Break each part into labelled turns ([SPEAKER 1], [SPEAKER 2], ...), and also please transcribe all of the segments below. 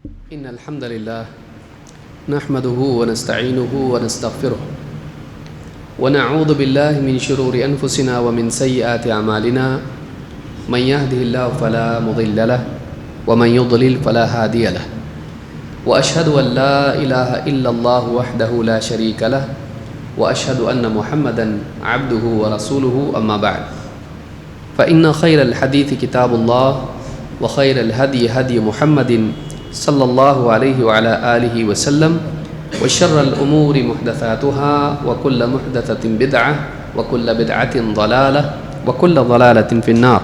[SPEAKER 1] إن الحمد لله نحمده ونستعينه ونستغفره ونعوذ بالله من شرور أنفسنا ومن سيئات أعمالنا من يهده الله فلا مضل له ومن يضلل فلا هادي له وأشهد أن لا إله إلا الله وحده لا شريك له وأشهد أن محمدا عبده ورسوله أما بعد فإن خير الحديث كتاب الله وخير الهدي هدي محمد صلى الله عليه وعلى آله وسلم وشر الأمور محدثاتها وكل محدثة بدعة وكل بدعة ضلالة وكل ضلالة في النار.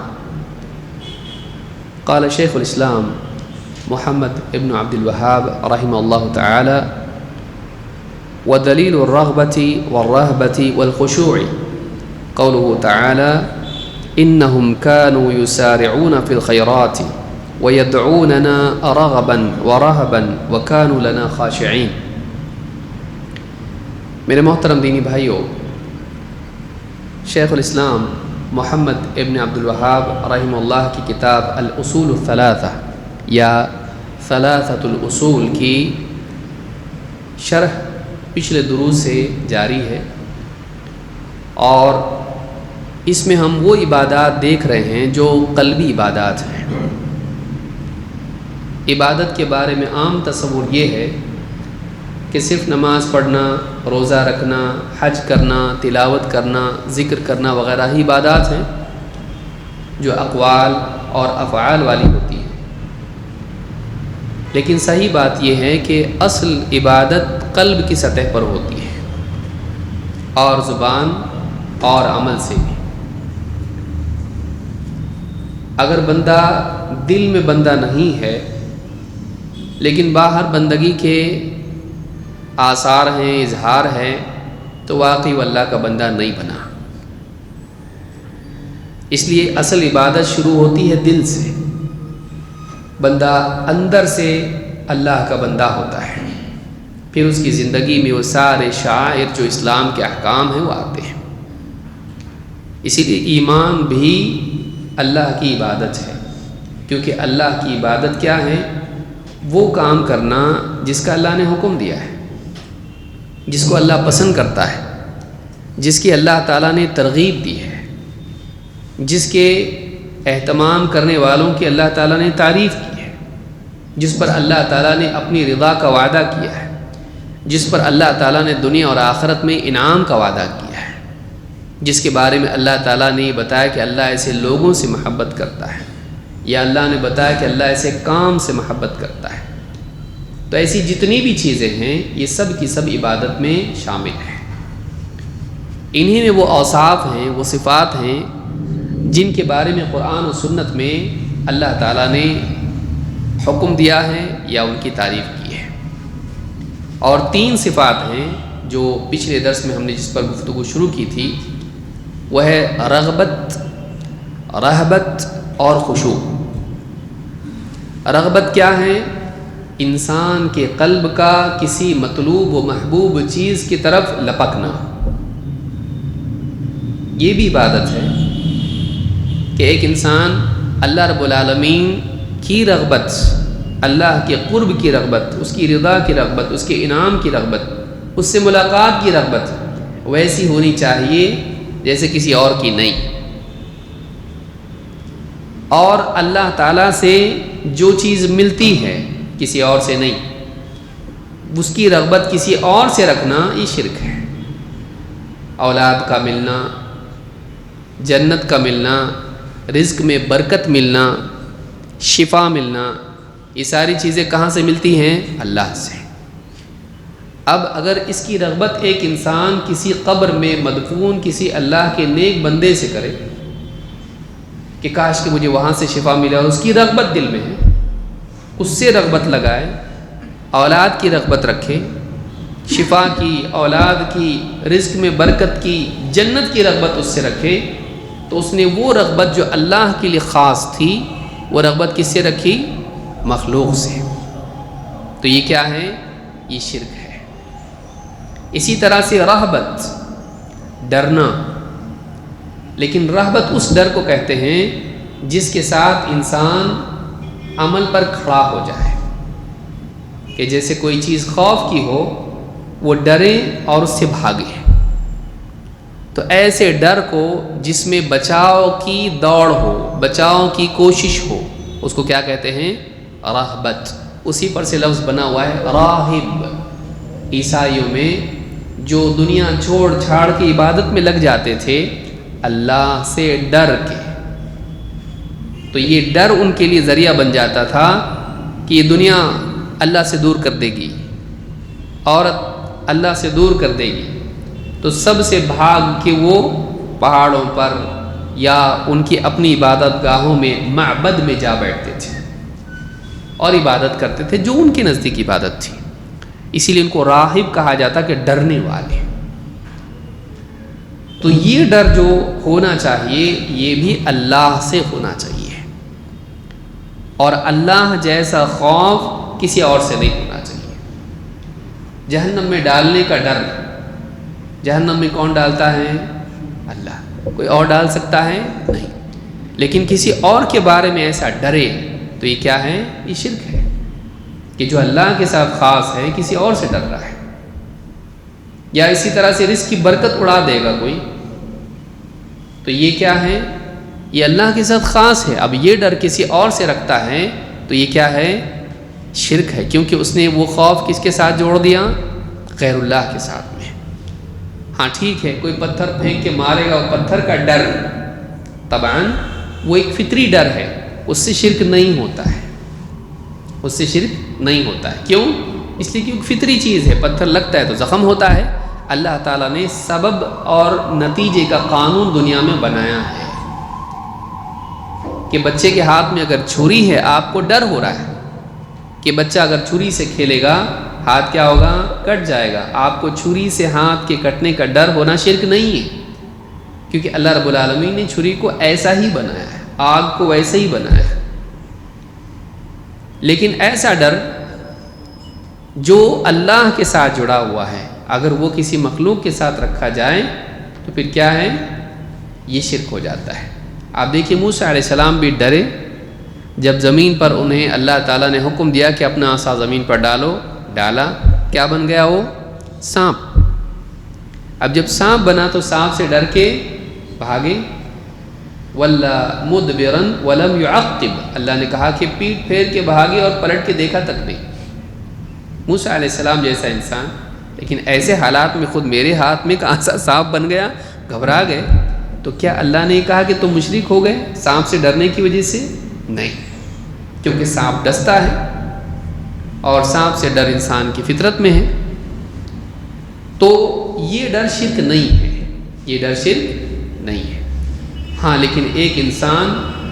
[SPEAKER 1] قال شيخ الإسلام محمد ابن عبد الوهاب رحمه الله تعالى: ودليل الرغبة والرهبة والخشوع قوله تعالى: إنهم كانوا يسارعون في الخيرات ويدعوننا رغبا ورهبا وكانوا لنا خاشعين. میرے محترم دینی بھائیوں، شیخ الاسلام محمد ابن عبد الوہاب رحمہ اللہ کی کتاب الاصول الثلاثہ یا ثلاثۃ الاصول کی شرح پچھلے دروس سے جاری ہے، اور اس میں ہم وہ عبادات دیکھ رہے ہیں جو قلبی عبادات ہیں. عبادت کے بارے میں عام تصور یہ ہے کہ صرف نماز پڑھنا، روزہ رکھنا، حج کرنا، تلاوت کرنا، ذکر کرنا وغیرہ ہی عبادات ہیں جو اقوال اور افعال والی ہوتی ہیں. لیکن صحیح بات یہ ہے کہ اصل عبادت قلب کی سطح پر ہوتی ہے، اور زبان اور عمل سے بھی. اگر بندہ دل میں بندہ نہیں ہے لیکن باہر بندگی کے آثار ہیں، اظہار ہے، تو واقعی وہ اللہ کا بندہ نہیں بنا. اس لیے اصل عبادت شروع ہوتی ہے دل سے. بندہ اندر سے اللہ کا بندہ ہوتا ہے، پھر اس کی زندگی میں وہ سارے شعائر جو اسلام کے احکام ہیں وہ آتے ہیں. اسی لیے ایمان بھی اللہ کی عبادت ہے، کیونکہ اللہ کی عبادت کیا ہے؟ وہ کام کرنا جس کا اللہ نے حکم دیا ہے، جس کو اللہ پسند کرتا ہے، جس کی اللہ تعالیٰ نے ترغیب دی ہے، جس کے اہتمام کرنے والوں کی اللہ تعالیٰ نے تعریف کی ہے، جس پر اللہ تعالیٰ نے اپنی رضا کا وعدہ کیا ہے، جس پر اللہ تعالیٰ نے دنیا اور آخرت میں انعام کا وعدہ کیا ہے، جس کے بارے میں اللہ تعالیٰ نے بتایا کہ اللہ ایسے لوگوں سے محبت کرتا ہے، یا اللہ نے بتایا کہ اللہ ایسے کام سے محبت کرتا ہے. تو ایسی جتنی بھی چیزیں ہیں یہ سب کی سب عبادت میں شامل ہیں. انہی میں وہ اوصاف ہیں، وہ صفات ہیں جن کے بارے میں قرآن و سنت میں اللہ تعالیٰ نے حکم دیا ہے یا ان کی تعریف کی ہے. اور 3 صفات ہیں جو پچھلے درس میں ہم نے جس پر گفتگو شروع کی تھی، وہ ہے رغبت، رہبت اور خشوع. رغبت کیا ہے؟ انسان کے قلب کا کسی مطلوب و محبوب چیز کی طرف لپکنا. یہ بھی عبادت ہے کہ ایک انسان اللہ رب العالمین کی رغبت، اللہ کے قرب کی رغبت، اس کی رضا کی رغبت، اس کے انعام کی رغبت، اس سے ملاقات کی رغبت ویسی ہونی چاہیے جیسے کسی اور کی نہیں. اور اللہ تعالیٰ سے جو چیز ملتی ہے کسی اور سے نہیں، اس کی رغبت کسی اور سے رکھنا یہ شرک ہے. اولاد کا ملنا، جنت کا ملنا، رزق میں برکت ملنا، شفا ملنا، یہ ساری چیزیں کہاں سے ملتی ہیں؟ اللہ سے. اب اگر اس کی رغبت ایک انسان کسی قبر میں مدفون کسی اللہ کے نیک بندے سے کرے کہ کاش کہ مجھے وہاں سے شفا ملے، اور اس کی رغبت دل میں ہے، اس سے رغبت لگائے، اولاد کی رغبت رکھے، شفا کی، اولاد کی، رزق میں برکت کی، جنت کی رغبت اس سے رکھے، تو اس نے وہ رغبت جو اللہ کے لیے خاص تھی وہ رغبت کس سے رکھی؟ مخلوق سے. تو یہ کیا ہے؟ یہ شرک ہے. اسی طرح سے رہبت، ڈرنا. لیکن رہبت اس ڈر کو کہتے ہیں جس کے ساتھ انسان عمل پر کھڑا ہو جائے، کہ جیسے کوئی چیز خوف کی ہو وہ ڈریں اور اس سے بھاگیں. تو ایسے ڈر کو جس میں بچاؤ کی دوڑ ہو، بچاؤ کی کوشش ہو، اس کو کیا کہتے ہیں؟ رہبت. اسی پر سے لفظ بنا ہوا ہے راہب. عیسائیوں میں جو دنیا چھوڑ چھاڑ کی عبادت میں لگ جاتے تھے اللہ سے ڈر کے، تو یہ ڈر ان کے لیے ذریعہ بن جاتا تھا کہ یہ دنیا اللہ سے دور کر دے گی، عورت اللہ سے دور کر دے گی، تو سب سے بھاگ کے وہ پہاڑوں پر یا ان کی اپنی عبادت گاہوں میں معبد میں جا بیٹھتے تھے اور عبادت کرتے تھے جو ان کے نزدیک عبادت تھی. اسی لیے ان کو راہب کہا جاتا کہ ڈرنے والے. تو یہ ڈر جو ہونا چاہیے یہ بھی اللہ سے ہونا چاہیے، اور اللہ جیسا خوف کسی اور سے نہیں ہونا چاہیے. جہنم میں ڈالنے کا ڈر، جہنم میں کون ڈالتا ہے؟ اللہ. کوئی اور ڈال سکتا ہے؟ نہیں. لیکن کسی اور کے بارے میں ایسا ڈرے تو یہ کیا ہے؟ یہ شرک ہے کہ جو اللہ کے ساتھ خاص ہے کسی اور سے ڈر رہا ہے. یا اسی طرح سے رزق کی برکت اڑا دے گا کوئی، تو یہ کیا ہے؟ یہ اللہ کے ساتھ خاص ہے. اب یہ ڈر کسی اور سے رکھتا ہے تو یہ کیا ہے؟ شرک ہے، کیونکہ اس نے وہ خوف کس کے ساتھ جوڑ دیا؟ غیر اللہ کے ساتھ میں. ہاں ٹھیک ہے، کوئی پتھر پھینک کے مارے گا، وہ پتھر کا ڈر طبعاً وہ ایک فطری ڈر ہے، اس سے شرک نہیں ہوتا ہے، اس سے شرک نہیں ہوتا ہے. کیوں؟ اس لیے کہ ایک فطری چیز ہے، پتھر لگتا ہے تو زخم ہوتا ہے. اللہ تعالیٰ نے سبب اور نتیجے کا قانون دنیا میں بنایا ہے کہ بچے کے ہاتھ میں اگر چھری ہے آپ کو ڈر ہو رہا ہے کہ بچہ اگر چھری سے کھیلے گا ہاتھ کیا ہوگا؟ کٹ جائے گا. آپ کو چھری سے ہاتھ کے کٹنے کا ڈر ہونا شرک نہیں ہے، کیونکہ اللہ رب العالمین نے چھری کو ایسا ہی بنایا ہے، آگ کو ویسے ہی بنایا ہے. لیکن ایسا ڈر جو اللہ کے ساتھ جڑا ہوا ہے اگر وہ کسی مخلوق کے ساتھ رکھا جائے تو پھر کیا ہے؟ یہ شرک ہو جاتا ہے. آپ دیکھیے موسیٰ علیہ السلام بھی ڈرے جب زمین پر انہیں اللہ تعالیٰ نے حکم دیا کہ اپنا عصا زمین پر ڈالو. ڈالا، کیا بن گیا؟ وہ سانپ. اب جب سانپ بنا تو سانپ سے ڈر کے بھاگے. وَلَّا مُدْبِرًا وَلَمْ يُعَقِّبْ. اللہ نے کہا کہ پیٹ پھیر کے بھاگے اور پلٹ کے دیکھا تک نہیں. موسیٰ علیہ السلام جیسا انسان، لیکن ایسے حالات میں خود میرے ہاتھ میں کہاں سا سانپ بن گیا، گھبرا گئے. تو کیا اللہ نے کہا کہ تم مشرک ہو گئے سانپ سے ڈرنے کی وجہ سے؟ نہیں، کیونکہ سانپ ڈستا ہے اور سانپ سے ڈر انسان کی فطرت میں ہے. تو یہ ڈر شرک نہیں ہے، یہ ڈر شرک نہیں ہے. ہاں لیکن ایک انسان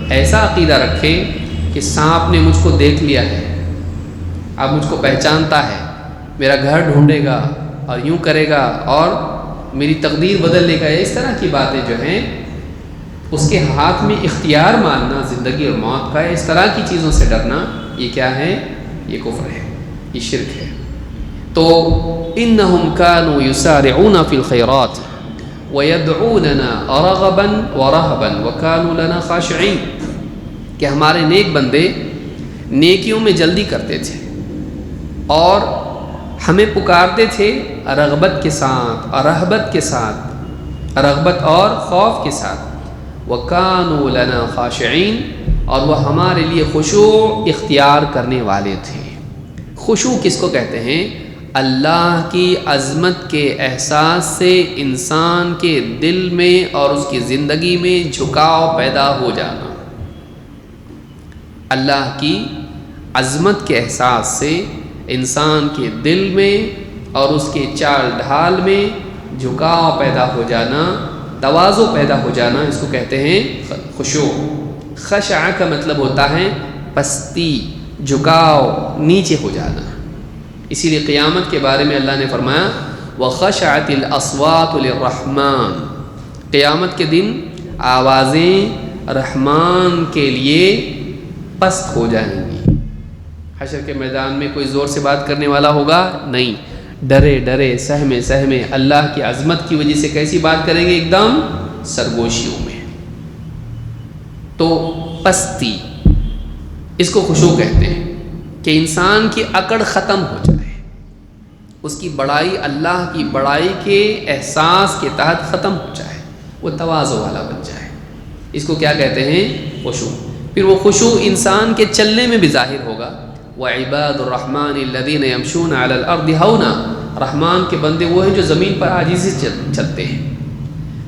[SPEAKER 1] ایسا عقیدہ رکھے کہ سانپ نے مجھ کو دیکھ لیا ہے، اب مجھ کو پہچانتا ہے، میرا گھر ڈھونڈے گا اور یوں کرے گا اور میری تقدیر بدل لے گا. اس طرح کی باتیں جو ہیں اس کے ہاتھ میں اختیار ماننا زندگی اور موت کا ہے، اس طرح کی چیزوں سے ڈرنا یہ کیا ہے؟ یہ کفر ہے، یہ شرک ہے. تو انہم کانوا یسارعون فی الخیرات ویدعوننا رغبا ورہبا وکانوا لنا خاشعین، کہ ہمارے نیک بندے نیکیوں میں جلدی کرتے تھے اور ہمیں پکارتے تھے رغبت کے ساتھ اور رہبت کے ساتھ، رغبت اور خوف کے ساتھ. وَكَانُوا لَنَا خَاشِعِينَ، اور وہ ہمارے لیے خشوع اختیار کرنے والے تھے. خشوع کس کو کہتے ہیں؟ اللہ کی عظمت کے احساس سے انسان کے دل میں اور اس کی زندگی میں جھکاؤ پیدا ہو جانا. اللہ کی عظمت کے احساس سے انسان کے دل میں اور اس کے چال ڈھال میں جھکاؤ پیدا ہو جانا، تواضع پیدا ہو جانا، اس کو کہتے ہیں خشوع. خشع کا مطلب ہوتا ہے پستی، جھکاؤ، نیچے ہو جانا. اسی لیے قیامت کے بارے میں اللہ نے فرمایا وَخَشَعَتِ الْأَصْوَاتُ لِلرَّحْمَنِ، قیامت کے دن آوازیں رحمان کے لیے پست ہو جائیں گی. حشر کے میدان میں کوئی زور سے بات کرنے والا ہوگا نہیں، ڈرے ڈرے سہمے سہمے اللہ کی عظمت کی وجہ سے کیسی بات کریں گے؟ ایک دم سرگوشیوں میں. تو پستی، اس کو خشوع کہتے ہیں. کہ انسان کی اکڑ ختم ہو جائے، اس کی بڑائی اللہ کی بڑائی کے احساس کے تحت ختم ہو جائے، وہ تواضع والا بن جائے۔ اس کو کیا کہتے ہیں؟ خشوع۔ پھر وہ خشوع انسان کے چلنے میں بھی ظاہر ہوگا۔ وَعِبَادُ الرَّحْمَنِ الَّذِينَ يَمْشُونَ عَلَى الْأَرْضِ هَوْنًا، رحمان کے بندے وہ ہیں جو زمین پر عاجزی سے چلتے ہیں۔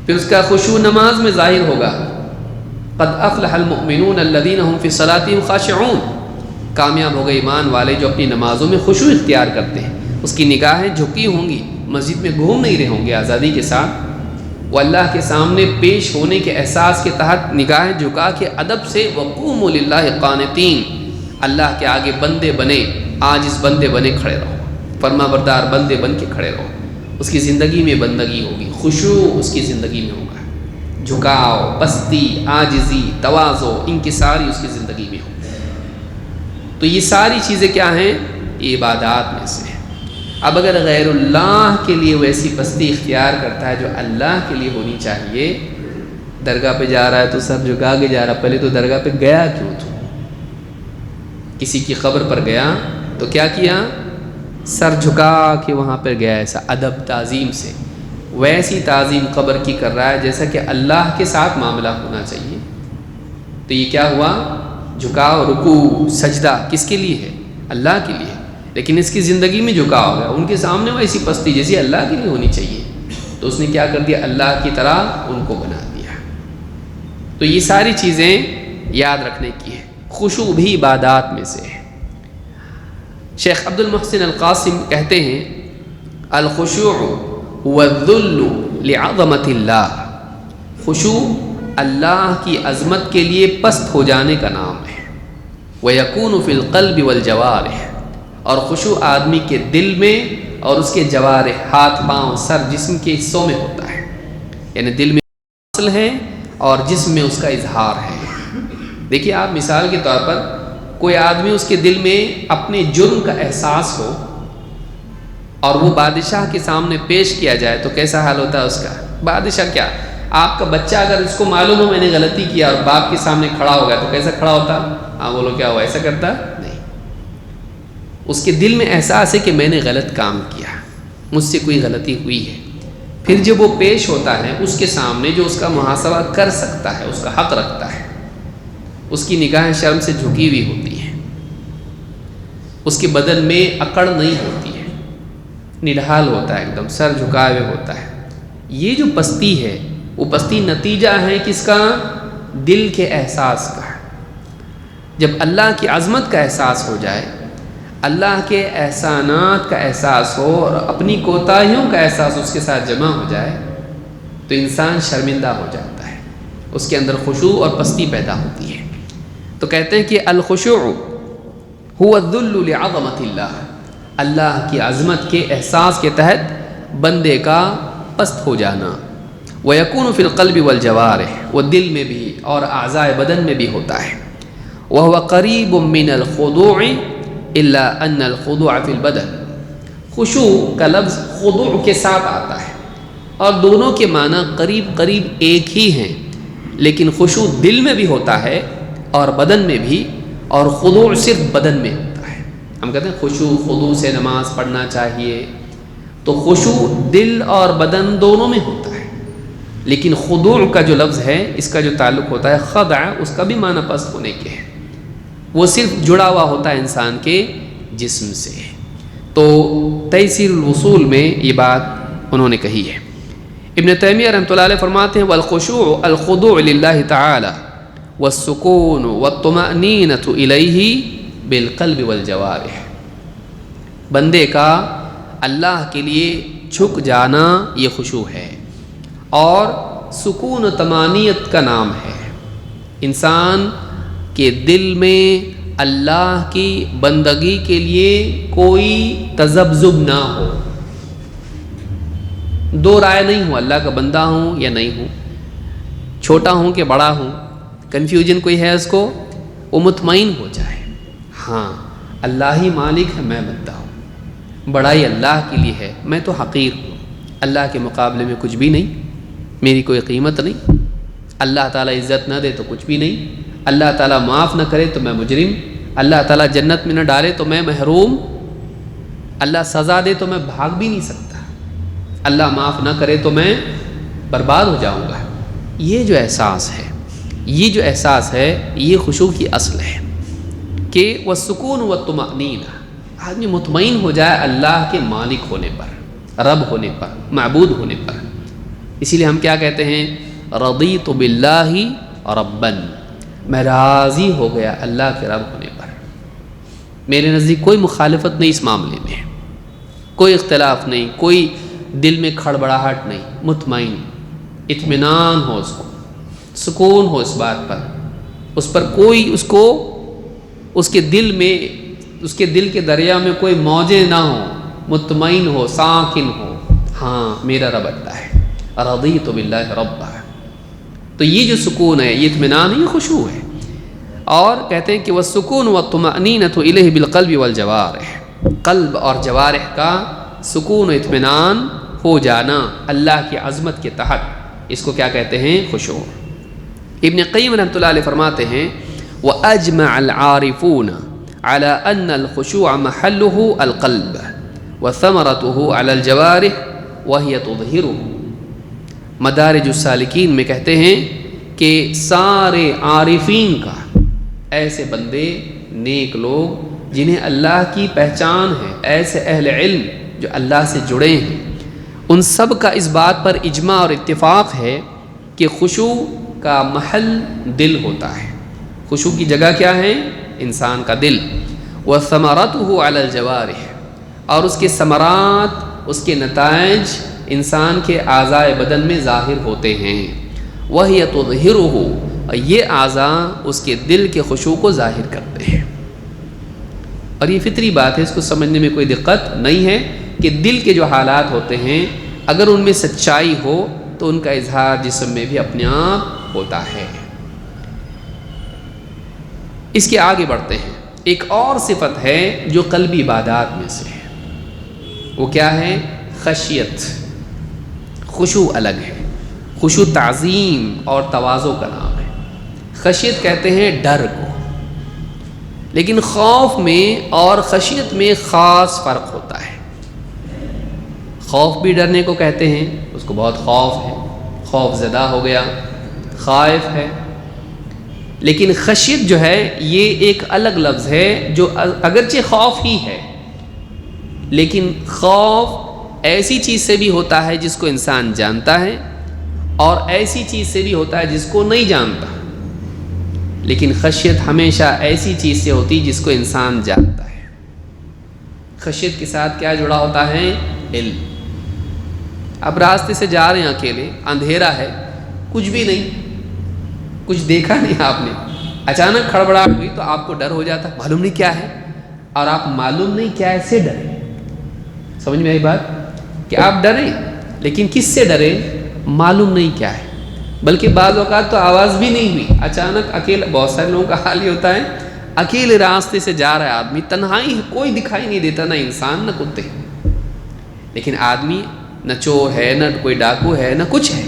[SPEAKER 1] پھر اس کا خشوع نماز میں ظاہر ہوگا۔ قَدْ أَفْلَحَ الْمُؤْمِنُونَ الَّذِينَ هُمْ فِي صَلَاتِهِمْ خَاشِعُونَ، کامیاب ہو گئے ایمان والے جو اپنی نمازوں میں خشوع اختیار کرتے ہیں، اس کی نگاہیں جھکی ہوں گی، مسجد میں گھوم نہیں رہے ہوں گے آزادی کے ساتھ، وہ اللہ کے سامنے پیش ہونے کے احساس کے تحت نگاہیں جھکا کے ادب سے وَقُومُوا لِلَّهِ قَانِتِينَ، اللہ کے آگے بندے بنے، عاجز بندے بنے کھڑے رہو، فرما بردار بندے بن کے کھڑے رہو۔ اس کی زندگی میں بندگی ہوگی، خشوع اس کی زندگی میں ہوگا، جھکاؤ، پستی، عاجزی، تواضع، انکساری اس کی زندگی میں ہوگی۔ تو یہ ساری چیزیں کیا ہیں؟ یہ عبادات میں سے ہیں۔ اب اگر غیر اللہ کے لیے وہ ایسی پستی اختیار کرتا ہے جو اللہ کے لیے ہونی چاہیے، درگاہ پہ جا رہا ہے تو سر جھکا کے جا رہا، پہلے تو درگاہ پہ گیا کیوں تو؟ کسی کی قبر پر گیا تو کیا کیا؟ سر جھکا کے وہاں پر گیا، ایسا ادب تعظیم سے، ویسی تعظیم قبر کی کر رہا ہے جیسا کہ اللہ کے ساتھ معاملہ ہونا چاہیے۔ تو یہ کیا ہوا؟ جھکاؤ، رکوع، سجدہ کس کے لیے ہے؟ اللہ کے لیے، لیکن اس کی زندگی میں جھکاؤ ہو گیا، ان کے سامنے وہ ایسی پستی جیسی اللہ کے لیے ہونی چاہیے، تو اس نے کیا کر دیا؟ اللہ کی طرح ان کو بنا دیا۔ تو یہ ساری چیزیں یاد رکھنے کی ہے۔ خشوع بھی عبادات میں سے ہے۔ شیخ عبد المحسن القاسم کہتے ہیں الخشوع هو الذل لعظمت اللہ، خشوع اللہ کی عظمت کے لیے پست ہو جانے کا نام ہے۔ وَيَكُونُ فِي الْقَلْبِ وَالْجَوَارِحِ، اور خشوع آدمی کے دل میں اور اس کے جوارح، ہاتھ، پاؤں، سر، جسم کے حصوں میں ہوتا ہے، یعنی دل میں اصل ہے اور جسم میں اس کا اظہار ہے۔ دیکھیے آپ مثال کے طور پر کوئی آدمی اس کے دل میں اپنے جرم کا احساس ہو اور وہ بادشاہ کے سامنے پیش کیا جائے تو کیسا حال ہوتا ہے اس کا؟ بادشاہ کیا، آپ کا بچہ اگر اس کو معلوم ہو میں نے غلطی کیا اور باپ کے سامنے کھڑا ہو گیا تو کیسا کھڑا ہوتا؟ ہاں بولو کیا ہوا، ایسا کرتا نہیں۔ اس کے دل میں احساس ہے کہ میں نے غلط کام کیا، مجھ سے کوئی غلطی ہوئی ہے۔ پھر جب وہ پیش ہوتا ہے اس کے سامنے جو اس کا محاسبہ کر سکتا ہے، اس کا حق رکھتا ہے، اس کی نگاہیں شرم سے جھکی ہوئی ہوتی ہیں، اس کے بدن میں اکڑ نہیں ہوتی ہے، نڈھال ہوتا ہے، ایک دم سر جھکائے ہوئے ہوتا ہے۔ یہ جو پستی ہے وہ پستی نتیجہ ہے کس کا؟ دل کے احساس کا۔ جب اللہ کی عظمت کا احساس ہو جائے، اللہ کے احسانات کا احساس ہو اور اپنی کوتاہیوں کا احساس اس کے ساتھ جمع ہو جائے تو انسان شرمندہ ہو جاتا ہے، اس کے اندر خشوع اور پستی پیدا ہوتی ہے۔ تو کہتے ہیں کہ الخشوع هو الذل لعظمت اللہ، اللہ کی عظمت کے احساس کے تحت بندے کا پست ہو جانا۔ وَيَكُونُ فِي الْقَلْبِ وَالْجَوَارِحِ، وہ دل میں بھی اور اعضاء بدن میں بھی ہوتا ہے۔ وَهُوَ قَرِيبٌ مِّنَ الْخُضُوعِ إِلَّا أَنَّ الْخُضُوعَ فِي الْبَدَنِ، خشوع کا لفظ خضوع کے ساتھ آتا ہے اور دونوں کے معنی قریب قریب ایک ہی ہیں، لیکن خشوع دل میں بھی ہوتا ہے اور بدن میں بھی، اور خضوع صرف بدن میں ہوتا ہے۔ ہم کہتے ہیں خشوع خضوع سے نماز پڑھنا چاہیے، تو خشوع دل اور بدن دونوں میں ہوتا ہے، لیکن خضوع کا جو لفظ ہے اس کا جو تعلق ہوتا ہے خضع، اس کا بھی معنی پست ہونے کے ہے، وہ صرف جڑا ہوا ہوتا ہے انسان کے جسم سے۔ تو تیسیر الوصول میں یہ بات انہوں نے کہی ہے۔ ابن تیمیہ رحمۃ اللہ علیہ فرماتے ہیں والخشوع الخضوع للہ تعالی والسکون والطمأنینۃ الیہ بالقلب والجوارح، بندے کا اللہ کے لیے جھک جانا یہ خشوع ہے، اور سکون و طمانینت کا نام ہے، انسان کے دل میں اللہ کی بندگی کے لیے کوئی تذبذب نہ ہو، دو رائے نہیں ہو، اللہ کا بندہ ہوں یا نہیں ہوں، چھوٹا ہوں کہ بڑا ہوں، کنفیوژن کوئی ہے اس کو، وہ مطمئن ہو جائے، ہاں اللہ ہی مالک ہے، میں بندہ ہوں، بڑائی اللہ کے لیے ہے، میں تو حقیر ہوں، اللہ کے مقابلے میں کچھ بھی نہیں، میری کوئی قیمت نہیں، اللہ تعالیٰ عزت نہ دے تو کچھ بھی نہیں، اللہ تعالیٰ معاف نہ کرے تو میں مجرم، اللہ تعالیٰ جنت میں نہ ڈالے تو میں محروم، اللہ سزا دے تو میں بھاگ بھی نہیں سکتا، اللہ معاف نہ کرے تو میں برباد ہو جاؤں گا۔ یہ جو احساس ہے یہ خشوع کی اصل ہے کہ والسکون والطمأنینہ، آدمی مطمئن ہو جائے اللہ کے مالک ہونے پر، رب ہونے پر، معبود ہونے پر۔ اسی لیے ہم کیا کہتے ہیں؟ رضیت باللہ ربا، میں راضی ہو گیا اللہ کے رب ہونے پر۔ میرے نزدیک کوئی مخالفت نہیں اس معاملے میں، کوئی اختلاف نہیں، کوئی دل میں کھڑبڑاہٹ نہیں، مطمئن، اطمینان ہو، اس کو سکون ہو اس بات پر، اس پر کوئی اس کے دل میں، اس کے دل کے دریا میں کوئی موجیں نہ ہو، مطمئن ہو، ساکن ہو، ہاں میرا رب اللہ ہے، رضیت باللہ ربا۔ تو یہ جو سکون ہے، یہ اطمینان ہے، یہ خشوع ہے۔ اور کہتے ہیں کہ والسکون والطمأنینۃ الیہ بالقلب والجوارح، قلب اور جوارح کا سکون و اطمینان ہو جانا اللہ کی عظمت کے تحت، اس کو کیا کہتے ہیں؟ خشوع۔ ابن قیم رحمۃ اللہ علیہ فرماتے ہیں وَأَجْمَعَ الْعَارِفُونَ عَلَىٰ أَنَّ الْخُشُوعَ مَحَلُّهُ الْقَلْبُ وَثَمَرَتُهُ عَلَى الْجَوَارِحِ وَهِيَ تُظْهِرُهُ۔ مدارج السالکین میں کہتے ہیں کہ سارے عارفین کا، ایسے بندے نیک لوگ جنہیں اللہ کی پہچان ہے، ایسے اہل علم جو اللہ سے جڑے ہیں، ان سب کا اس بات پر اجماع اور اتفاق ہے کہ خشوع کا محل دل ہوتا ہے۔ خشوع کی جگہ کیا ہے؟ انسان کا دل۔ وَثَمَرَتُهُ عَلَى الْجَوَارِحِ، اور اس کے ثمرات، اس کے نتائج انسان کے اعضائے بدن میں ظاہر ہوتے ہیں۔ وَهِيَ تُظْهِرُهُ، اور یہ اعضاء اس کے دل کے خشوع کو ظاہر کرتے ہیں۔ اور یہ فطری بات ہے، اس کو سمجھنے میں کوئی دقت نہیں ہے کہ دل کے جو حالات ہوتے ہیں اگر ان میں سچائی ہو تو ان کا اظہار جسم میں بھی اپنے آپ ہوتا ہے۔ اس کے آگے بڑھتے ہیں، ایک اور صفت ہے جو قلبی عبادات میں سے ہے، وہ کیا ہے؟ خشیت۔ خشوع الگ ہے، خشوع تعظیم اور تواضع کا نام ہے۔ خشیت کہتے ہیں ڈر کو، لیکن خوف میں اور خشیت میں خاص فرق ہوتا ہے۔ خوف بھی ڈرنے کو کہتے ہیں، اس کو بہت خوف ہے، خوف زدہ ہو گیا، خائف ہے۔ لیکن خشیت جو ہے یہ ایک الگ لفظ ہے جو اگرچہ خوف ہی ہے، لیکن خوف ایسی چیز سے بھی ہوتا ہے جس کو انسان جانتا ہے، اور ایسی چیز سے بھی ہوتا ہے جس کو نہیں جانتا۔ لیکن خشیت ہمیشہ ایسی چیز سے ہوتی جس کو انسان جانتا ہے۔ خشیت کے ساتھ کیا جڑا ہوتا ہے؟ علم۔ اب راستے سے جا رہے ہیں اکیلے، اندھیرا ہے، کچھ بھی نہیں، کچھ دیکھا نہیں آپ نے، اچانک کھڑبڑاہٹ ہوئی تو آپ کو ڈر ہو جاتا، معلوم نہیں کیا ہے، اور آپ معلوم نہیں کیا ہے سے ڈرے۔ سمجھ میں آئی بات؟ کہ آپ ڈریں لیکن کس سے ڈریں؟ معلوم نہیں کیا ہے، بلکہ بعض اوقات تو آواز بھی نہیں ہوئی، اچانک اکیلا، بہت سارے لوگوں کا حال یہ ہوتا ہے، اکیلے راستے سے جا رہا ہے آدمی، تنہائی ہے، کوئی دکھائی نہیں دیتا، نہ انسان نہ کتے، لیکن آدمی نہ چور ہے، نہ کوئی ڈاکو ہے، نہ کچھ ہے،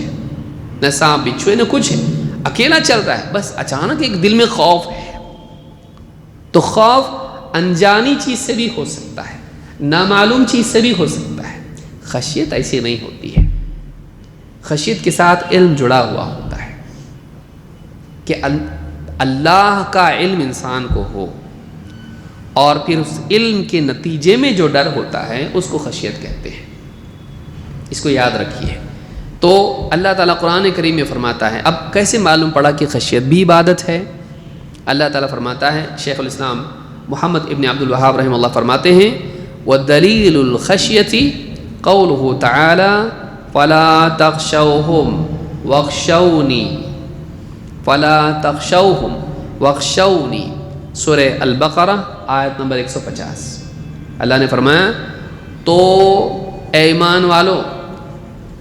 [SPEAKER 1] نہ سانپ بچھو ہے، نہ کچھ ہے، اکیلا چل رہا ہے، بس اچانک ایک دل میں خوف ہے۔ تو خوف انجانی چیز سے بھی ہو سکتا ہے، نامعلوم چیز سے بھی ہو سکتا ہے۔ خشیت ایسی نہیں ہوتی ہے، خشیت کے ساتھ علم جڑا ہوا ہوتا ہے کہ اللہ کا علم انسان کو ہو، اور پھر اس علم کے نتیجے میں جو ڈر ہوتا ہے اس کو خشیت کہتے ہیں۔ اس کو یاد رکھیے۔ تو اللہ تعالیٰ قرآن کریم میں فرماتا ہے، اب کیسے معلوم پڑا کہ خشیت بھی عبادت ہے؟ اللہ تعالیٰ فرماتا ہے، شیخ الاسلام محمد ابن عبد الوہاب رحمہ اللہ فرماتے ہیں وَالدَّلِيلُ الْخَشْيَةِ قَوْلُهُ تَعَالَى فَلَا تَخْشَوْهُمْ وَاخْشَوْنِي فَلَا تَخْشَوْهُمْ وَاخْشَوْنِي، سورہ البقرہ آیت نمبر 150۔ اللہ نے فرمایا تو اے ایمان والو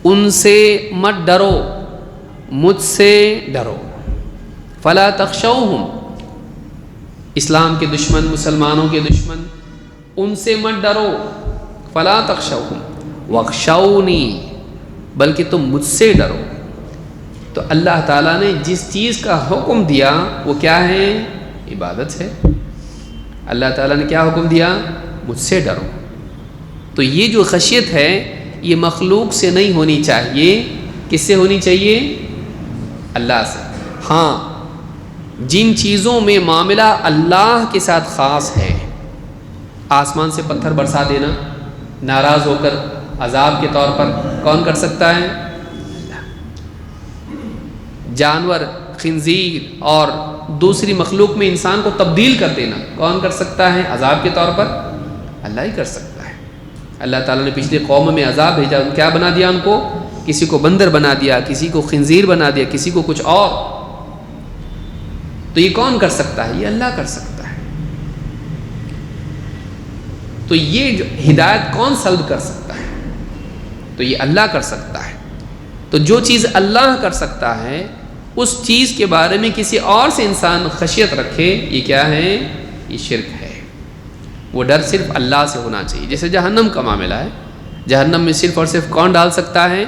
[SPEAKER 1] ان سے مت ڈرو، مجھ سے ڈرو۔ فلا تخشوہم، اسلام کے دشمن، مسلمانوں کے دشمن، ان سے مت ڈرو۔ فلا تخشوہم واخشونی، بلکہ تم مجھ سے ڈرو۔ تو اللہ تعالیٰ نے جس چیز کا حکم دیا وہ کیا ہے؟ عبادت ہے۔ اللہ تعالیٰ نے کیا حکم دیا؟ مجھ سے ڈرو۔ تو یہ جو خشیت ہے یہ مخلوق سے نہیں ہونی چاہیے، کس سے ہونی چاہیے؟ اللہ سے۔ ہاں، جن چیزوں میں معاملہ اللہ کے ساتھ خاص ہے، آسمان سے پتھر برسا دینا ناراض ہو کر عذاب کے طور پر، کون کر سکتا ہے؟ جانور، خنزیر اور دوسری مخلوق میں انسان کو تبدیل کر دینا کون کر سکتا ہے عذاب کے طور پر؟ اللہ ہی کر سکتا ہے۔ اللہ تعالیٰ نے پچھلی قوم میں عذاب بھیجا، کیا بنا دیا ان کو؟ کسی کو بندر بنا دیا، کسی کو خنزیر بنا دیا، کسی کو کچھ اور۔ تو یہ کون کر سکتا ہے؟ یہ اللہ کر سکتا ہے۔ تو یہ جو ہدایت کون سلب کر سکتا ہے؟ تو یہ اللہ کر سکتا ہے۔ تو جو چیز اللہ کر سکتا ہے اس چیز کے بارے میں کسی اور سے انسان خشیت رکھے، یہ کیا ہے؟ یہ شرک ہے۔ وہ ڈر صرف اللہ سے ہونا چاہیے۔ جیسے جہنم کا معاملہ ہے، جہنم میں صرف اور صرف کون ڈال سکتا ہے؟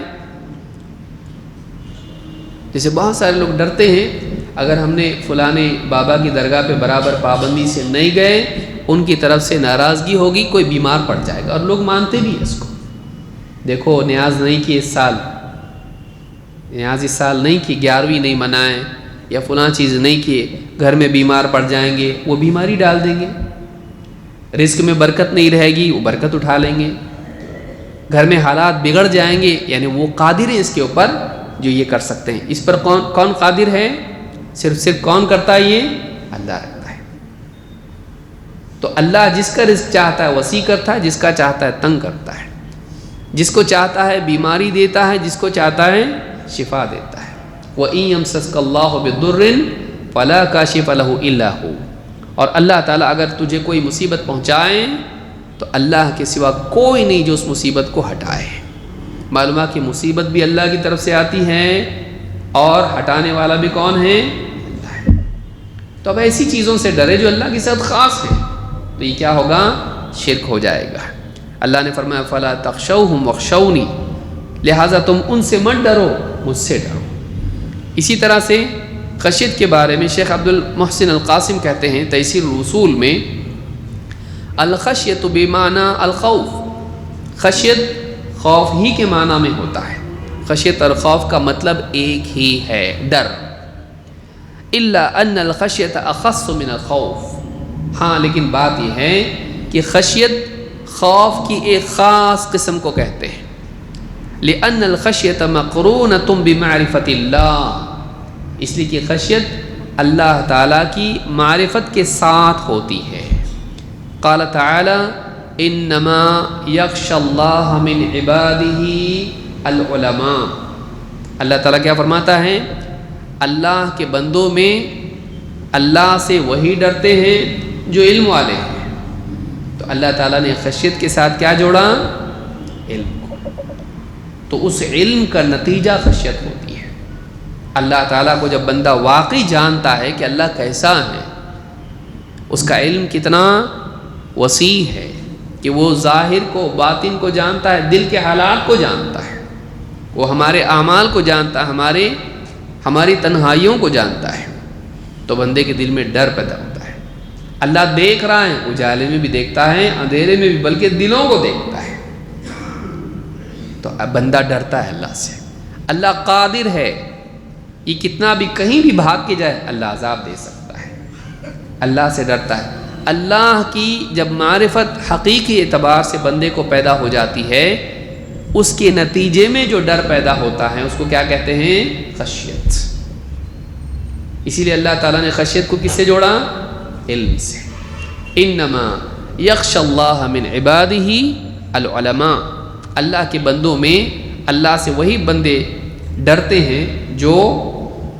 [SPEAKER 1] جیسے بہت سارے لوگ ڈرتے ہیں اگر ہم نے فلانے بابا کی درگاہ پہ برابر پابندی سے نہیں گئے، ان کی طرف سے ناراضگی ہوگی، کوئی بیمار پڑ جائے گا، اور لوگ مانتے بھی ہیں اس کو۔ دیکھو نیاز نہیں کی اس سال، نیاز اس سال نہیں کی، 11ویں نہیں منائیں یا فلاں چیز نہیں کی، گھر میں بیمار پڑ جائیں گے، وہ بیماری ڈال دیں گے۔ رزق میں برکت نہیں رہے گی، وہ برکت اٹھا لیں گے۔ گھر میں حالات بگڑ جائیں گے، یعنی وہ قادر ہیں اس کے اوپر جو یہ کر سکتے ہیں۔ اس پر کون قادر ہے؟ صرف کون کرتا ہے؟ یہ اللہ رکھتا ہے۔ تو اللہ جس کا رزق چاہتا ہے وسیع کرتا ہے، جس کا چاہتا ہے تنگ کرتا ہے، جس کو چاہتا ہے بیماری دیتا ہے، جس کو چاہتا ہے شفا دیتا ہے۔ وَإِن يَمْسَسْكَ اللَّهُ بِضُرٍّ فَلَا كَاشِفَ لَهُ إِلَّا هُوَ، اور اللہ تعالیٰ اگر تجھے کوئی مصیبت پہنچائے تو اللہ کے سوا کوئی نہیں جو اس مصیبت کو ہٹائے۔ معلوم ہے کہ مصیبت بھی اللہ کی طرف سے آتی ہے اور ہٹانے والا بھی کون ہے؟ اللہ ہے۔ تو اب ایسی چیزوں سے ڈرے جو اللہ کے ساتھ خاص ہے، تو یہ کیا ہوگا؟ شرک ہو جائے گا۔ اللہ نے فرمایا فَلَا تَخْشَوْهُمْ وَاخْشَوْنِي، لہٰذا تم ان سے مت ڈرو، مجھ سے ڈرو۔ اسی طرح سے خشیت کے بارے میں شیخ عبد المحسن القاسم کہتے ہیں تیسیر الرسول میں، الخشیت بمعنی الخوف، خشیت خوف ہی کے معنی میں ہوتا ہے۔ خشیت اور خوف کا مطلب ایک ہی ہے، ڈر۔ الا ان الخشیت اخص من الخوف، ہاں لیکن بات یہ ہے کہ خشیت خوف کی ایک خاص قسم کو کہتے ہیں۔ لأن الخشیت مقرونۃ بمعرفت اللہ، اس لیے کہ خشیت اللہ تعالیٰ کی معرفت کے ساتھ ہوتی ہے۔ قال تعالی انما یخشی اللہ من عبادہ العلماء، اللہ تعالیٰ کیا فرماتا ہے؟ اللہ کے بندوں میں اللہ سے وہی ڈرتے ہیں جو علم والے ہیں۔ تو اللہ تعالیٰ نے خشیت کے ساتھ کیا جوڑا؟ علم کو۔ تو اس علم کا نتیجہ خشیت ہوتی ہے۔ اللہ تعالیٰ کو جب بندہ واقعی جانتا ہے کہ اللہ کیسا ہے، اس کا علم کتنا وسیع ہے کہ وہ ظاہر کو باطن کو جانتا ہے، دل کے حالات کو جانتا ہے، وہ ہمارے اعمال کو جانتا ہے، ہماری تنہائیوں کو جانتا ہے، تو بندے کے دل میں ڈر پیدا ہوتا ہے۔ اللہ دیکھ رہا ہے، اجالے میں بھی دیکھتا ہے، اندھیرے میں بھی، بلکہ دلوں کو دیکھتا ہے۔ تو اب بندہ ڈرتا ہے اللہ سے۔ اللہ قادر ہے، یہ کتنا بھی کہیں بھی بھاگ کے جائے اللہ عذاب دے سکتا ہے، اللہ سے ڈرتا ہے۔ اللہ کی جب معرفت حقیقی اعتبار سے بندے کو پیدا ہو جاتی ہے، اس کے نتیجے میں جو ڈر پیدا ہوتا ہے اس کو کیا کہتے ہیں؟ خشیت۔ اسی لیے اللہ تعالیٰ نے خشیت کو کس سے جوڑا؟ علم سے۔ انما یخشی اللہ من عبادہ العلماء، اللہ کے بندوں میں اللہ سے وہی بندے ڈرتے ہیں جو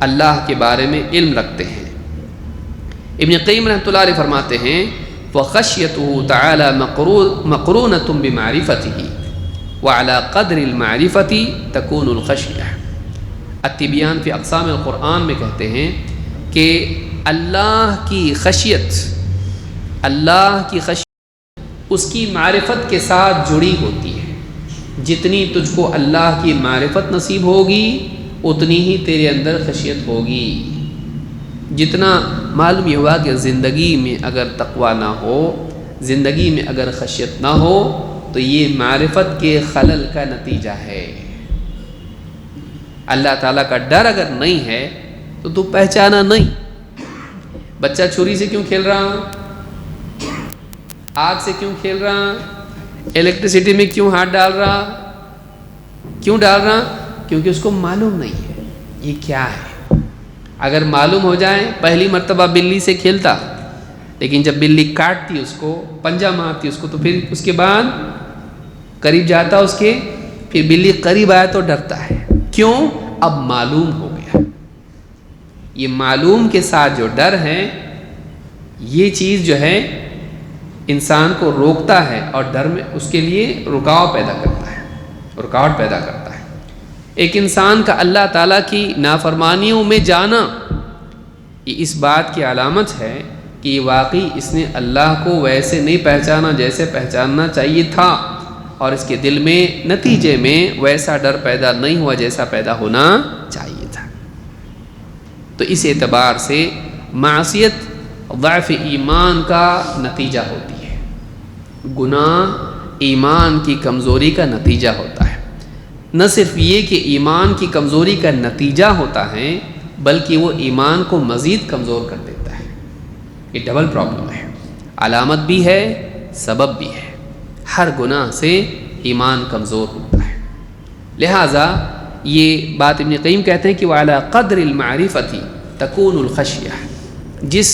[SPEAKER 1] اللہ کے بارے میں علم رکھتے ہیں۔ ابن قیم رحمۃ اللہ علیہ فرماتے ہیں وَخَشْيَتُهُ تَعَالَى مَقْرُونَةٌ بِمَعْرِفَتِهِ وَعَلَى قَدْرِ الْمَعْرِفَةِ تَكُونُ الْخَشْيَةُ۔ التبیان فی اقسام القرآن میں کہتے ہیں کہ اللہ کی خشیت اس کی معرفت کے ساتھ جڑی ہوتی ہے۔ جتنی تجھ کو اللہ کی معرفت نصیب ہوگی اتنی ہی تیرے اندر خشیت ہوگی۔ جتنا معلوم یہ ہوا کہ زندگی میں اگر تقوی نہ ہو، زندگی میں اگر خشیت نہ ہو، تو یہ معرفت کے خلل کا نتیجہ ہے۔ اللہ تعالیٰ کا ڈر اگر نہیں ہے تو پہچانا نہیں۔ بچہ چھری سے کیوں کھیل رہا، آگ سے کیوں کھیل رہا، الیکٹریسٹی میں کیوں ہاتھ ڈال رہا، کیوں ڈال رہا؟ کیونکہ اس کو معلوم نہیں ہے یہ کیا ہے۔ اگر معلوم ہو جائے، پہلی مرتبہ بلی سے کھیلتا، لیکن جب بلی کاٹتی اس کو، پنجہ مارتی اس کو، تو پھر اس کے بعد قریب جاتا اس کے، پھر بلی قریب آیا تو ڈرتا ہے۔ کیوں؟ اب معلوم ہو گیا۔ یہ معلوم کے ساتھ جو ڈر ہے، یہ چیز جو ہے انسان کو روکتا ہے اور ڈر میں اس کے لیے رکاوٹ پیدا کرتا ہے۔ ایک انسان کا اللہ تعالیٰ کی نافرمانیوں میں جانا، یہ اس بات کی علامت ہے کہ یہ واقعی اس نے اللہ کو ویسے نہیں پہچانا جیسے پہچاننا چاہیے تھا، اور اس کے دل میں نتیجے میں ویسا ڈر پیدا نہیں ہوا جیسا پیدا ہونا چاہیے تھا۔ تو اس اعتبار سے معصیت ضعف ایمان کا نتیجہ ہوتی ہے، گناہ ایمان کی کمزوری کا نتیجہ ہوتا ہے۔ نہ صرف یہ کہ ایمان کی کمزوری کا نتیجہ ہوتا ہے، بلکہ وہ ایمان کو مزید کمزور کر دیتا ہے۔ یہ ڈبل پرابلم ہے، علامت بھی ہے، سبب بھی ہے۔ ہر گناہ سے ایمان کمزور ہوتا ہے۔ لہٰذا یہ بات ابن قیم کہتے ہیں کہ وَعَلَىٰ قَدْرِ الْمَعْرِفَةِ تَكُونُ الْخَشْيَةُ، جس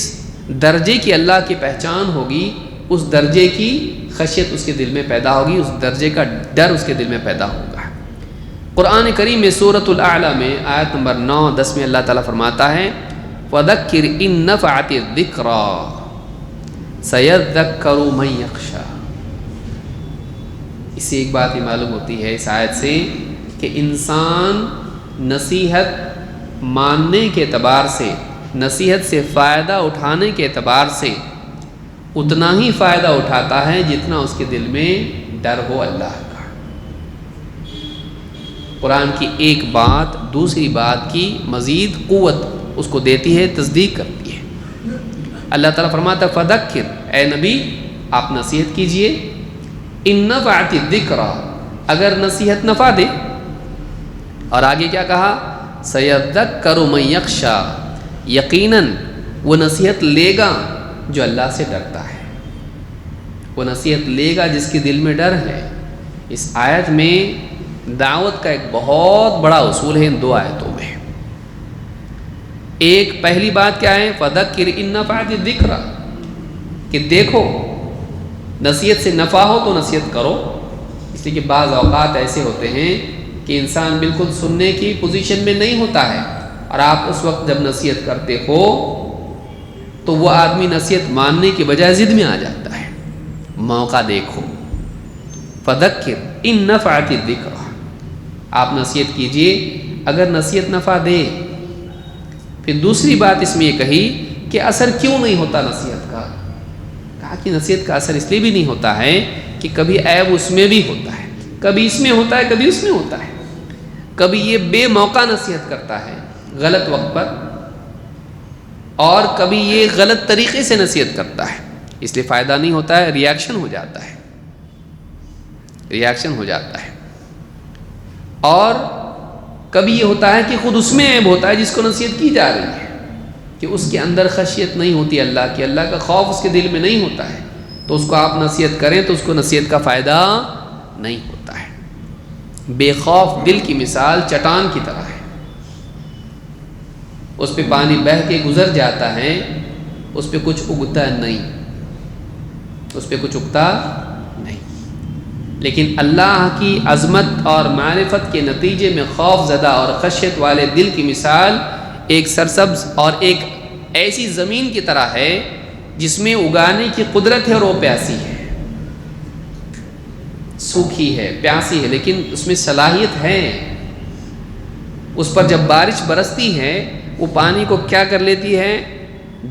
[SPEAKER 1] درجے کی اللہ کی پہچان ہوگی، اس درجے کی خشیت اس کے دل میں پیدا ہوگی، اس درجے کا ڈر اس کے دل میں پیدا ہوگا۔ قرآن کریم میں سورۃ الاعلیٰ میں آیت نمبر 9-10 میں اللہ تعالیٰ فرماتا ہے وَذَكِّرْ إِن نَّفَعَتِ الذِّكْرَىٰ سَيَذَّكَّرُ مَن يَخْشَىٰ۔ اس سے ایک بات یہ معلوم ہوتی ہے اس آیت سے کہ انسان نصیحت ماننے کے اعتبار سے، نصیحت سے فائدہ اٹھانے کے اعتبار سے اتنا ہی فائدہ اٹھاتا ہے جتنا اس کے دل میں ڈر ہو اللہ کا۔ قرآن کی ایک بات دوسری بات کی مزید قوت اس کو دیتی ہے، تصدیق کرتی ہے۔ اللہ تعالیٰ فرماتا فذکر، اے نبی آپ نصیحت کیجئے، ان نفعت الذکریٰ، اگر نصیحت نفع دے، اور آگے کیا کہا سیذکر من یخشیٰ، یقیناً وہ نصیحت لے گا جو اللہ سے ڈرتا ہے، وہ نصیحت لے گا جس کے دل میں ڈر ہے۔ اس آیت میں دعوت کا ایک بہت بڑا اصول ہے ان دو آیتوں میں۔ ایک پہلی بات کیا ہے فذکر ان نفعت الذکریٰ، کہ دیکھو نصیحت سے نفع ہو تو نصیحت کرو، اس لیے کہ بعض اوقات ایسے ہوتے ہیں کہ انسان بالکل سننے کی پوزیشن میں نہیں ہوتا ہے، اور آپ اس وقت جب نصیحت کرتے ہو تو وہ آدمی نصیحت ماننے کی بجائے ضد میں آ جاتا ہے۔ موقع دیکھو، فذکر ان نفعت الذکریٰ، آپ نصیحت کیجئے اگر نصیحت نفع دے۔ پھر دوسری بات اس میں یہ کہی کہ اثر کیوں نہیں ہوتا نصیحت کا، کہا کہ نصیحت کا اثر اس لیے بھی نہیں ہوتا ہے کہ کبھی عیب اس میں بھی ہوتا ہے، کبھی اس میں ہوتا ہے، کبھی اس میں ہوتا ہے، کبھی یہ بے موقع نصیحت کرتا ہے غلط وقت پر، اور کبھی یہ غلط طریقے سے نصیحت کرتا ہے، اس لیے فائدہ نہیں ہوتا ہے، ریاکشن ہو جاتا ہے، ریاکشن ہو جاتا ہے۔ اور کبھی یہ ہوتا ہے کہ خود اس میں عیب ہوتا ہے جس کو نصیحت کی جا رہی ہے، کہ اس کے اندر خشیت نہیں ہوتی اللہ کی، اللہ کا خوف اس کے دل میں نہیں ہوتا ہے، تو اس کو آپ نصیحت کریں تو اس کو نصیحت کا فائدہ نہیں ہوتا ہے۔ بے خوف دل کی مثال چٹان کی طرح ہے، اس پہ پانی بہہ کے گزر جاتا ہے، اس پہ کچھ اگتا نہیں، اس پہ کچھ اگتا نہیں۔ لیکن اللہ کی عظمت اور معرفت کے نتیجے میں خوف زدہ اور خشیت والے دل کی مثال ایک سرسبز اور ایک ایسی زمین کی طرح ہے جس میں اگانے کی قدرت ہے اور وہ پیاسی ہے، سوکھی ہے، پیاسی ہے، لیکن اس میں صلاحیت ہے۔ اس پر جب بارش برستی ہے وہ پانی کو کیا کر لیتی ہے،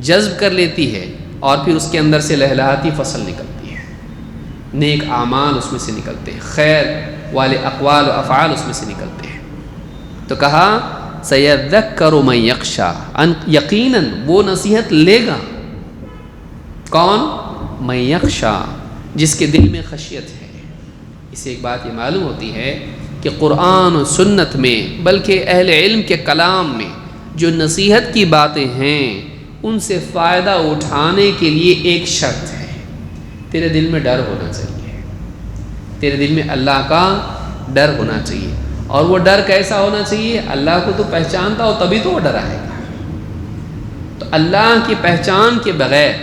[SPEAKER 1] جذب کر لیتی ہے، اور پھر اس کے اندر سے لہلہاتی فصل نکلتی ہے، نیک اعمال اس میں سے نکلتے ہیں، خیر والے اقوال و افعال اس میں سے نکلتے ہیں۔ تو کہا سَيَذَّكَّرُ مَن يَخْشَىٰ، یقیناً وہ نصیحت لے گا۔ کون؟ مَن يَخْشَىٰ، جس کے دل میں خشیت ہے۔ اسے ایک بات یہ معلوم ہوتی ہے کہ قرآن و سنت میں، بلکہ اہل علم کے کلام میں جو نصیحت کی باتیں ہیں، ان سے فائدہ اٹھانے کے لیے ایک شرط ہے، تیرے دل میں ڈر ہونا چاہیے، تیرے دل میں اللہ کا ڈر ہونا چاہیے۔ اور وہ ڈر کیسا ہونا چاہیے؟ اللہ کو تو پہچانتا ہو تبھی تو وہ ڈر آئے گا۔ تو اللہ کی پہچان کے بغیر،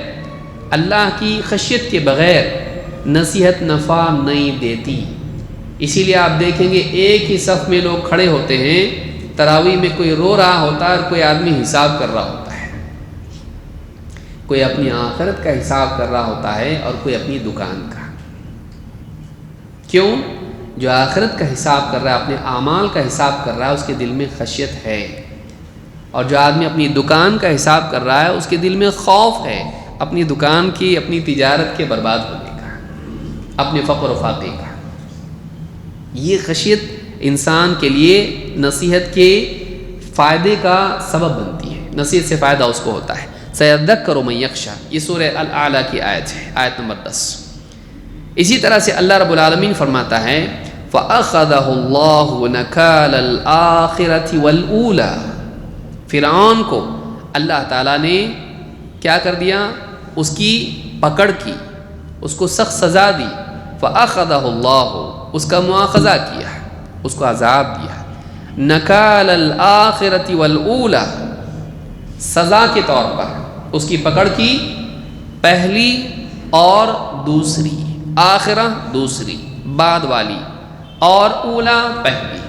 [SPEAKER 1] اللہ کی خشیت کے بغیر نصیحت نفع نہیں دیتی۔ اسی لیے آپ دیکھیں گے ایک ہی صف میں لوگ کھڑے ہوتے ہیں، تراویح میں کوئی رو رہا ہوتا ہے اور کوئی آدمی حساب کر رہا ہوتا ہے، کوئی اپنی آخرت کا حساب کر رہا ہوتا ہے اور کوئی اپنی دکان کا۔ کیوں؟ جو آخرت کا حساب کر رہا ہے، اپنے اعمال کا حساب کر رہا ہے، اس کے دل میں خشیت ہے، اور جو آدمی اپنی دکان کا حساب کر رہا ہے، اس کے دل میں خوف ہے اپنی دکان کی، اپنی تجارت کے برباد ہونے کا، اپنے فقر و فاقے کا۔ یہ خشیت انسان کے لیے نصیحت کے فائدے کا سبب بنتی ہے، نصیحت سے فائدہ اس کو ہوتا ہے۔ سَيَذَّكَّرُ مَن يَخْشَىٰ، یہ سورہ الاعلیٰ کی آیت ہے، آیت نمبر 10۔ اسی طرح سے اللہ رب العالمین فرماتا ہے فَأَخَذَهُ اللَّهُ نَكَالَ الْآخِرَةِ وَالْأُولَىٰ، فرعون کو اللہ تعالیٰ نے کیا کر دیا؟ اس کی پکڑ کی، اس کو سخت سزا دی۔ فَأَخَذَهُ اللَّهُ، اس کا مواخذہ کیا، اس کو عذاب دیا۔ نَكَالَ الْآخِرَةِ وَالْأُولَىٰ، سزا کے طور پر اس کی پکڑ کی، پہلی اور دوسری، آخرہ دوسری بعد والی، اور اولا پہلی۔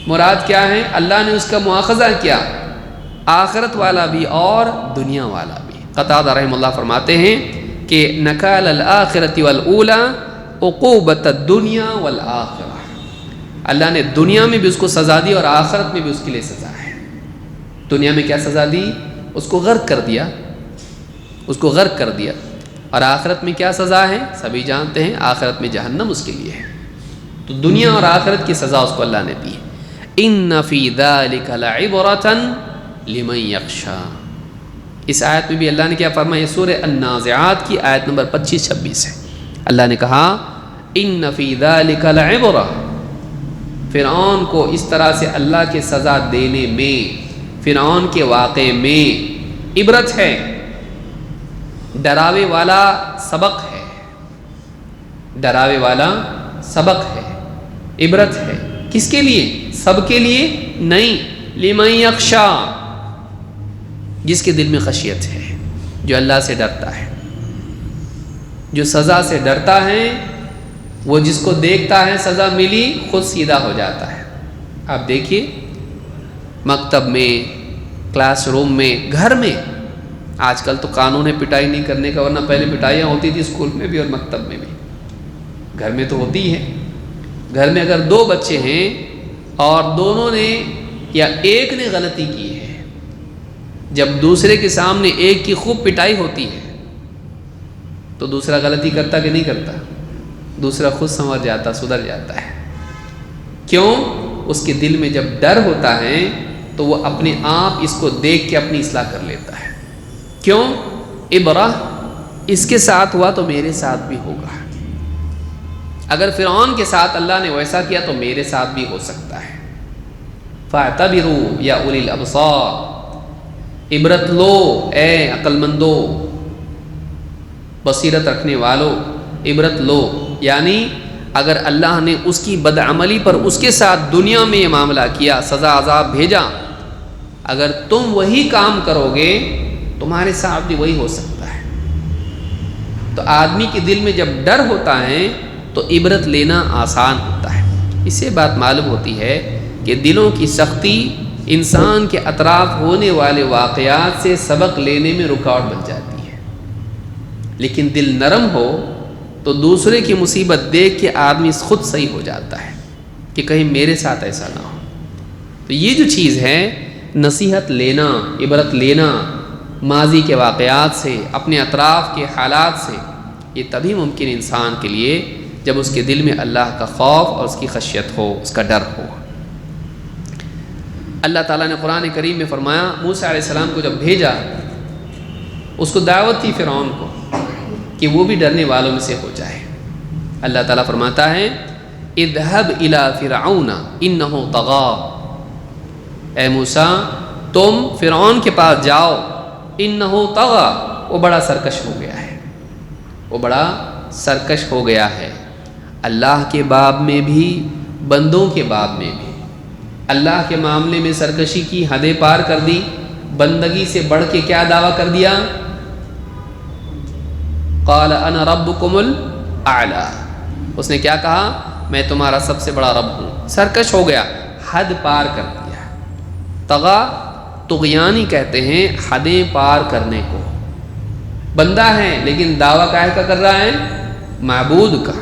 [SPEAKER 1] مراد کیا ہے؟ اللہ نے اس کا مواخذہ کیا، آخرت والا بھی اور دنیا والا بھی۔ قتادہ رحمہ اللہ فرماتے ہیں کہ نکال الآخرۃ والاولی عقوبۃ الدنیا والآخرہ، اللہ نے دنیا میں بھی اس کو سزا دی اور آخرت میں بھی اس کے لیے سزا ہے۔ دنیا میں کیا سزا دی؟ اس کو غرق کر دیا، اس کو غرق کر دیا، اور آخرت میں کیا سزا ہے؟ سبھی جانتے ہیں، آخرت میں جہنم اس کے لیے ہے۔ تو دنیا اور آخرت کی سزا اس کو اللہ نے دی ہے۔ ان فی ذلک لعبرۃ لمن یخشی، اس آیت میں بھی اللہ نے کیا فرمایا؟ سورہ النازعات کی آیت نمبر 25-26 ہے۔ اللہ نے کہا ان فی ذلک لعبرۃ، فرعون کو اس طرح سے اللہ کے سزا دینے میں، فرعون کے واقعے میں عبرت ہے، ڈراوے والا سبق ہے، ڈراوے والا سبق ہے، عبرت ہے۔ کس کے لیے؟ سب کے لیے نہیں، لمن یخشی، جس کے دل میں خشیت ہے، جو اللہ سے ڈرتا ہے، جو سزا سے ڈرتا ہے، وہ جس کو دیکھتا ہے سزا ملی خود سیدھا ہو جاتا ہے۔ آپ دیکھیے مکتب میں، کلاس روم میں، گھر میں، آج کل تو قانون ہے پٹائی نہیں کرنے کا، ورنہ پہلے پٹائیاں ہوتی تھی اسکول میں بھی اور مکتب میں بھی، گھر میں تو ہوتی ہے۔ گھر میں اگر دو بچے ہیں اور دونوں نے یا ایک نے غلطی کی ہے، جب دوسرے کے سامنے ایک کی خوب پٹائی ہوتی ہے تو دوسرا غلطی کرتا کہ نہیں کرتا؟ دوسرا خود سنور جاتا، سدھر جاتا ہے۔ کیوں؟ اس کے دل میں جب ڈر ہوتا ہے تو وہ اپنے آپ اس کو دیکھ کے اپنی اصلاح کر لیتا ہے۔ کیوں؟ عبرہ، اس کے ساتھ ہوا تو میرے ساتھ بھی ہوگا، اگر فرعون کے ساتھ اللہ نے ویسا کیا تو میرے ساتھ بھی ہو سکتا ہے۔ فاعتبروا یا اولی الابصار، عبرت لو اے عقل مندو، بصیرت رکھنے والو، عبرت لو۔ یعنی اگر اللہ نے اس کی بدعملی پر اس کے ساتھ دنیا میں یہ معاملہ کیا، سزا عذاب بھیجا، اگر تم وہی کام کرو گے تمہارے ساتھ بھی وہی ہو سکتا ہے۔ تو آدمی کے دل میں جب ڈر ہوتا ہے تو عبرت لینا آسان ہوتا ہے۔ اس سے بات معلوم ہوتی ہے کہ دلوں کی سختی انسان کے اطراف ہونے والے واقعات سے سبق لینے میں رکاوٹ بن جاتی ہے، لیکن دل نرم ہو تو دوسرے کی مصیبت دیکھ کے آدمی خود صحیح ہو جاتا ہے کہ کہیں میرے ساتھ ایسا نہ ہو۔ تو یہ جو چیز ہے، نصیحت لینا، عبرت لینا ماضی کے واقعات سے، اپنے اطراف کے حالات سے، یہ تبھی ممکن انسان کے لیے جب اس کے دل میں اللہ کا خوف اور اس کی خشیت ہو، اس کا ڈر ہو۔ اللہ تعالیٰ نے قرآن کریم میں فرمایا موسیٰ علیہ السلام کو جب بھیجا، اس کو دعوت تھی فرعون کو کہ وہ بھی ڈرنے والوں میں سے ہو جائے۔ اللہ تعالیٰ فرماتا ہے اذهب الى فرعون انه طغى، اے موسیٰ تم فرعون کے پاس جاؤ، انه طغى، وہ بڑا سرکش ہو گیا ہے، وہ بڑا سرکش ہو گیا ہے۔ اللہ کے باب میں بھی بندوں کے باب میں بھی اللہ کے معاملے میں سرکشی کی حدیں پار کر دی، بندگی سے بڑھ کے کیا دعویٰ کر دیا؟ قال انا ربکم الاعلی، اس نے کیا کہا؟ میں تمہارا سب سے بڑا رب ہوں۔ سرکش ہو گیا، حد پار کر دیا۔ طغا طغیانی کہتے ہیں حدیں پار کرنے کو۔ بندہ ہے لیکن دعویٰ کاہے کا کر رہا ہے؟ معبود کا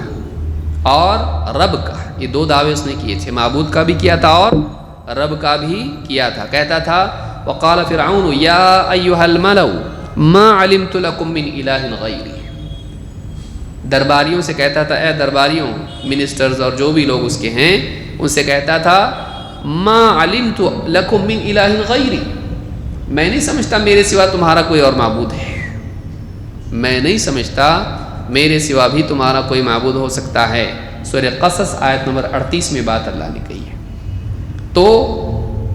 [SPEAKER 1] اور رب کا۔ یہ دو دعوے اس نے کیے تھے، معبود کا بھی کیا تھا اور رب کا بھی کیا تھا۔ کہتا تھا وقال فرعون یا ایھا الملأ ما علمت لکم من الہ غیری، درباریوں سے کہتا تھا اے درباریوں، منسٹرز اور جو بھی لوگ اس کے ہیں، ان سے کہتا تھا ما علمت لکم من الہ غیری، میں نہیں سمجھتا میرے سوا تمہارا کوئی اور معبود ہے، میں نہیں سمجھتا میرے سوا بھی تمہارا کوئی معبود ہو سکتا ہے۔ سورہ قصص آیت نمبر 38 میں بات اللہ نے کہی ہے۔ تو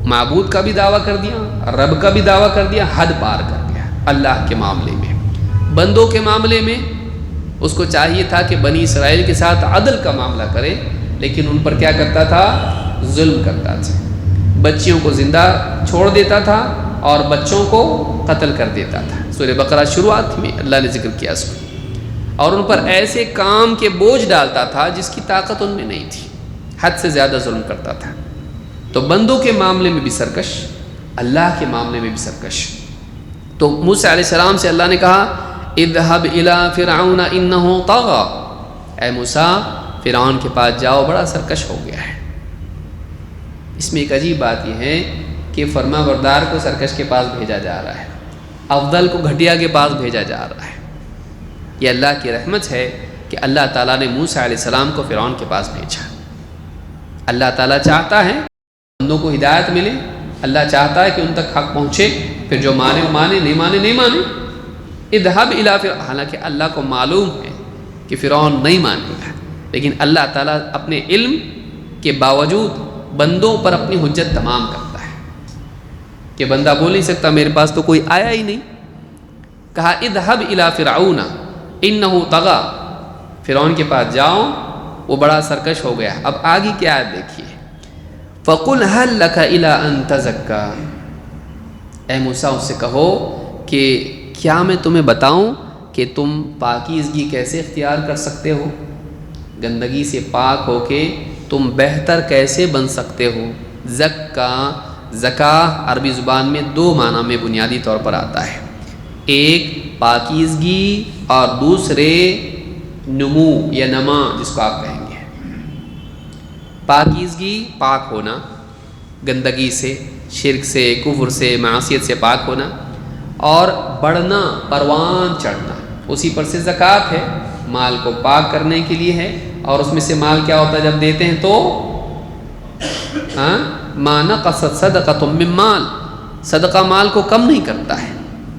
[SPEAKER 1] معبود کا بھی دعویٰ کر دیا، رب کا بھی دعویٰ کر دیا، حد پار کر گیا اللہ کے معاملے میں۔ بندوں کے معاملے میں اس کو چاہیے تھا کہ بنی اسرائیل کے ساتھ عدل کا معاملہ کرے، لیکن ان پر کیا کرتا تھا؟ ظلم کرتا تھا، بچیوں کو زندہ چھوڑ دیتا تھا اور بچوں کو قتل کر دیتا تھا۔ سورہ بقرہ شروعات میں اللہ نے ذکر کیا اس کو، اور ان پر ایسے کام کے بوجھ ڈالتا تھا جس کی طاقت ان میں نہیں تھی، حد سے زیادہ ظلم کرتا تھا۔ تو بندوں کے معاملے میں بھی سرکش، اللہ کے معاملے میں بھی سرکش۔ تو موسیٰ علیہ السلام سے اللہ نے کہا اذهب الى فرعون انه طغى، اے موسیٰ فرعون کے پاس جاؤ، بڑا سرکش ہو گیا ہے۔ اس میں ایک عجیب بات یہ ہے کہ فرما بردار کو سرکش کے پاس بھیجا جا رہا ہے، افضل کو گھٹیا کے پاس بھیجا جا رہا ہے۔ یہ اللہ کی رحمت ہے کہ اللہ تعالیٰ نے موسیٰ علیہ السلام کو فرعون کے پاس بھیجا۔ اللہ تعالیٰ چاہتا ہے بندوں کو ہدایت ملے، اللہ چاہتا ہے کہ ان تک حق پہنچے، پھر جو مانے مانے، نہیں مانے نہیں مانے۔ اذهب الى فرعون، حالانکہ اللہ کو معلوم ہے کہ فرعون نہیں مانے گا، لیکن اللہ تعالیٰ اپنے علم کے باوجود بندوں پر اپنی حجت تمام کرتا ہے کہ بندہ بول نہیں سکتا میرے پاس تو کوئی آیا ہی نہیں۔ کہا اذهب الى فرعون انه طغى، فرعون کے پاس جاؤ وہ بڑا سرکش ہو گیا۔ اب آگے کیا ہے دیکھیے، فَقُلْ هَلْ لَكَ إِلَىٰ أَن تَزَكَّىٰ، اے موسیٰ اس سے کہو کہ کیا میں تمہیں بتاؤں کہ تم پاکیزگی کیسے اختیار کر سکتے ہو، گندگی سے پاک ہو کے تم بہتر کیسے بن سکتے ہو۔ زکا عربی زبان میں دو معنی میں بنیادی طور پر آتا ہے، ایک پاکیزگی اور دوسرے نمو یا نما جس کو آپ کہیں گے۔ پاکیزگی پاک ہونا، گندگی سے، شرک سے، کفر سے، معصیت سے پاک ہونا، اور بڑھنا، پروان چڑھنا، اسی پر سے زکوٰۃ ہے، مال کو پاک کرنے کے لیے ہے۔ اور اس میں سے مال کیا ہوتا ہے جب دیتے ہیں تو ما نقصت صدقۃ من مال، صدقہ مال کو کم نہیں کرتا ہے،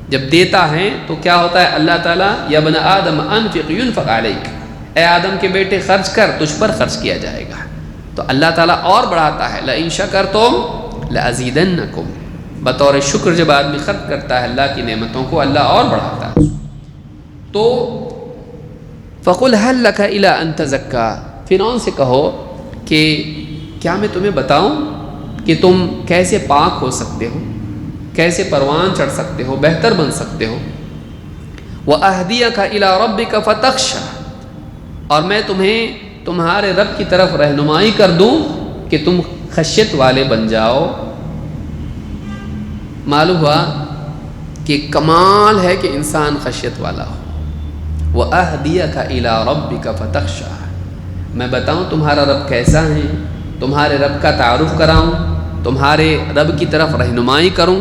[SPEAKER 1] جب دیتا ہے تو کیا ہوتا ہے؟ اللہ تعالیٰ یا ابن آدم انفق ينفق علیک، اے آدم کے بیٹے خرچ کر، تجھ پر خرچ کیا جائے گا۔ تو اللہ تعالیٰ اور بڑھاتا ہے، لئن شکرتم لأزیدنکم، بطور شکر جب آدمی خرچ کرتا ہے اللہ کی نعمتوں کو، اللہ اور بڑھاتا ہے۔ تو فَقُلْ هَلْ لَكَ إِلَىٰ أَن تَزَكَّىٰ، فرعون سے کہو کہ کیا میں تمہیں بتاؤں کہ تم کیسے پاک ہو سکتے ہو، کیسے پروان چڑھ سکتے ہو، بہتر بن سکتے ہو۔ وَأَهْدِيَكَ إِلَىٰ رَبِّكَ فَتَخْشَىٰ، اور میں تمہیں تمہارے رب کی طرف رہنمائی کر دوں کہ تم خشیت والے بن جاؤ۔ معلوم ہوا کہ کمال ہے کہ انسان خشیت والا ہو۔ وَأَهْدِيَكَ إِلَىٰ رَبِّكَ فَتَخْشَىٰ، میں بتاؤں تمہارا رب کیسا ہے، تمہارے رب کا تعارف کراؤں، تمہارے رب کی طرف رہنمائی کروں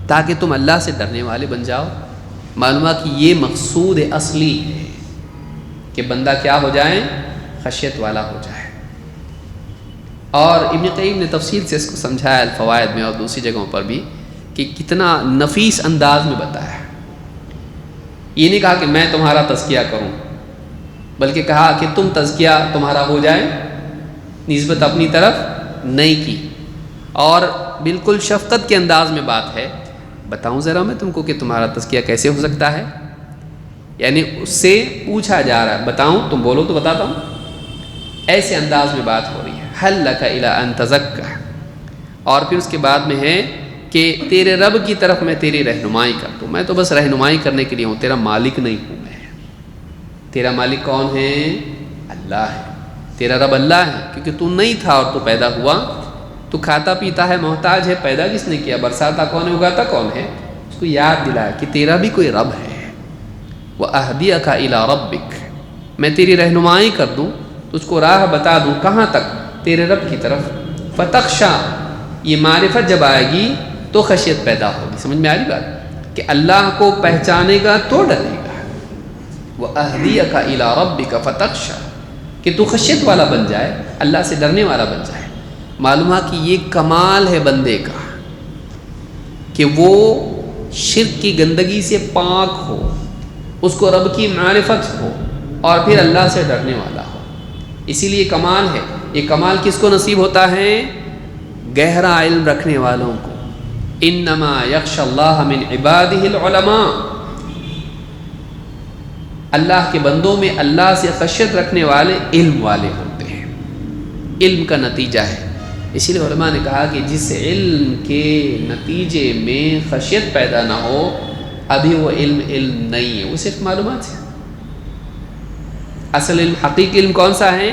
[SPEAKER 1] تاکہ تم اللہ سے ڈرنے والے بن جاؤ۔ معلوم ہوا کہ یہ مقصود اصلی ہے کہ بندہ کیا ہو جائے؟ خشیت والا ہو جائے۔ اور ابن قیم نے تفصیل سے اس کو سمجھایا الفوائد میں اور دوسری جگہوں پر بھی کہ کتنا نفیس انداز میں بتایا ہے. یہ نہیں کہا کہ میں تمہارا تزکیہ کروں، بلکہ کہا کہ تم تزکیہ تمہارا ہو جائے، نسبت اپنی طرف نہیں کی. اور بالکل شفقت کے انداز میں بات ہے، بتاؤں ذرا میں تم کو کہ تمہارا تزکیہ کیسے ہو سکتا ہے. یعنی اس سے پوچھا جا رہا ہے، بتاؤں، تم بولو تو بتاتا ہوں. ایسے انداز میں بات ہو رہی ہے. حل لک الی ان تزکا، اور پھر اس کے بعد میں ہے کہ تیرے رب کی طرف میں تیری رہنمائی کر دوں. میں تو بس رہنمائی کرنے کے لیے ہوں، تیرا مالک نہیں ہوں میں. تیرا مالک کون ہے؟ اللہ ہے. تیرا رب اللہ ہے، کیونکہ تو نہیں تھا اور تو پیدا ہوا. تو کھاتا پیتا ہے، محتاج ہے، پیدا کس نے کیا؟ برساتا کون ہے، اگاتا کون ہے؟ اس کو یاد دلایا کہ تیرا بھی کوئی رب ہے. وَأَهْدِيَكَ إِلَىٰ رَبِّكَ، میں تیری رہنمائی کر دوں، تجھ کو راہ بتا دوں. کہاں تک؟ تیرے رب کی طرف. فَتَخْشَىٰ، یہ معرفت جب آئے گی تو خشیت پیدا ہوگی. سمجھ میں آ رہی بات کہ اللہ کو پہچانے گا تو ڈرے گا. وَأَهْدِيَكَ إِلَىٰ رَبِّكَ فَتَخْشَىٰ، کہ تو خشیت والا بن جائے، اللہ سے ڈرنے والا بن جائے. معلوم ہے کہ یہ کمال ہے بندے کا کہ وہ شرک کی گندگی سے پاک ہو، اس کو رب کی معرفت ہو، اور پھر اللہ سے ڈرنے والا ہو. اسی لیے کمال ہے. یہ کمال کس کو نصیب ہوتا ہے؟ گہرا علم رکھنے والوں کو. انما یخشی اللہ من عبادہ العلماء، اللہ کے بندوں میں اللہ سے خشیت رکھنے والے علم والے ہوتے ہیں. علم کا نتیجہ ہے. اسی لیے علماء نے کہا کہ جس علم کے نتیجے میں خشیت پیدا نہ ہو، ابھی وہ علم نہیں ہے، وہ صرف معلومات ہے. اصل علم، حقیقی علم کون سا ہے؟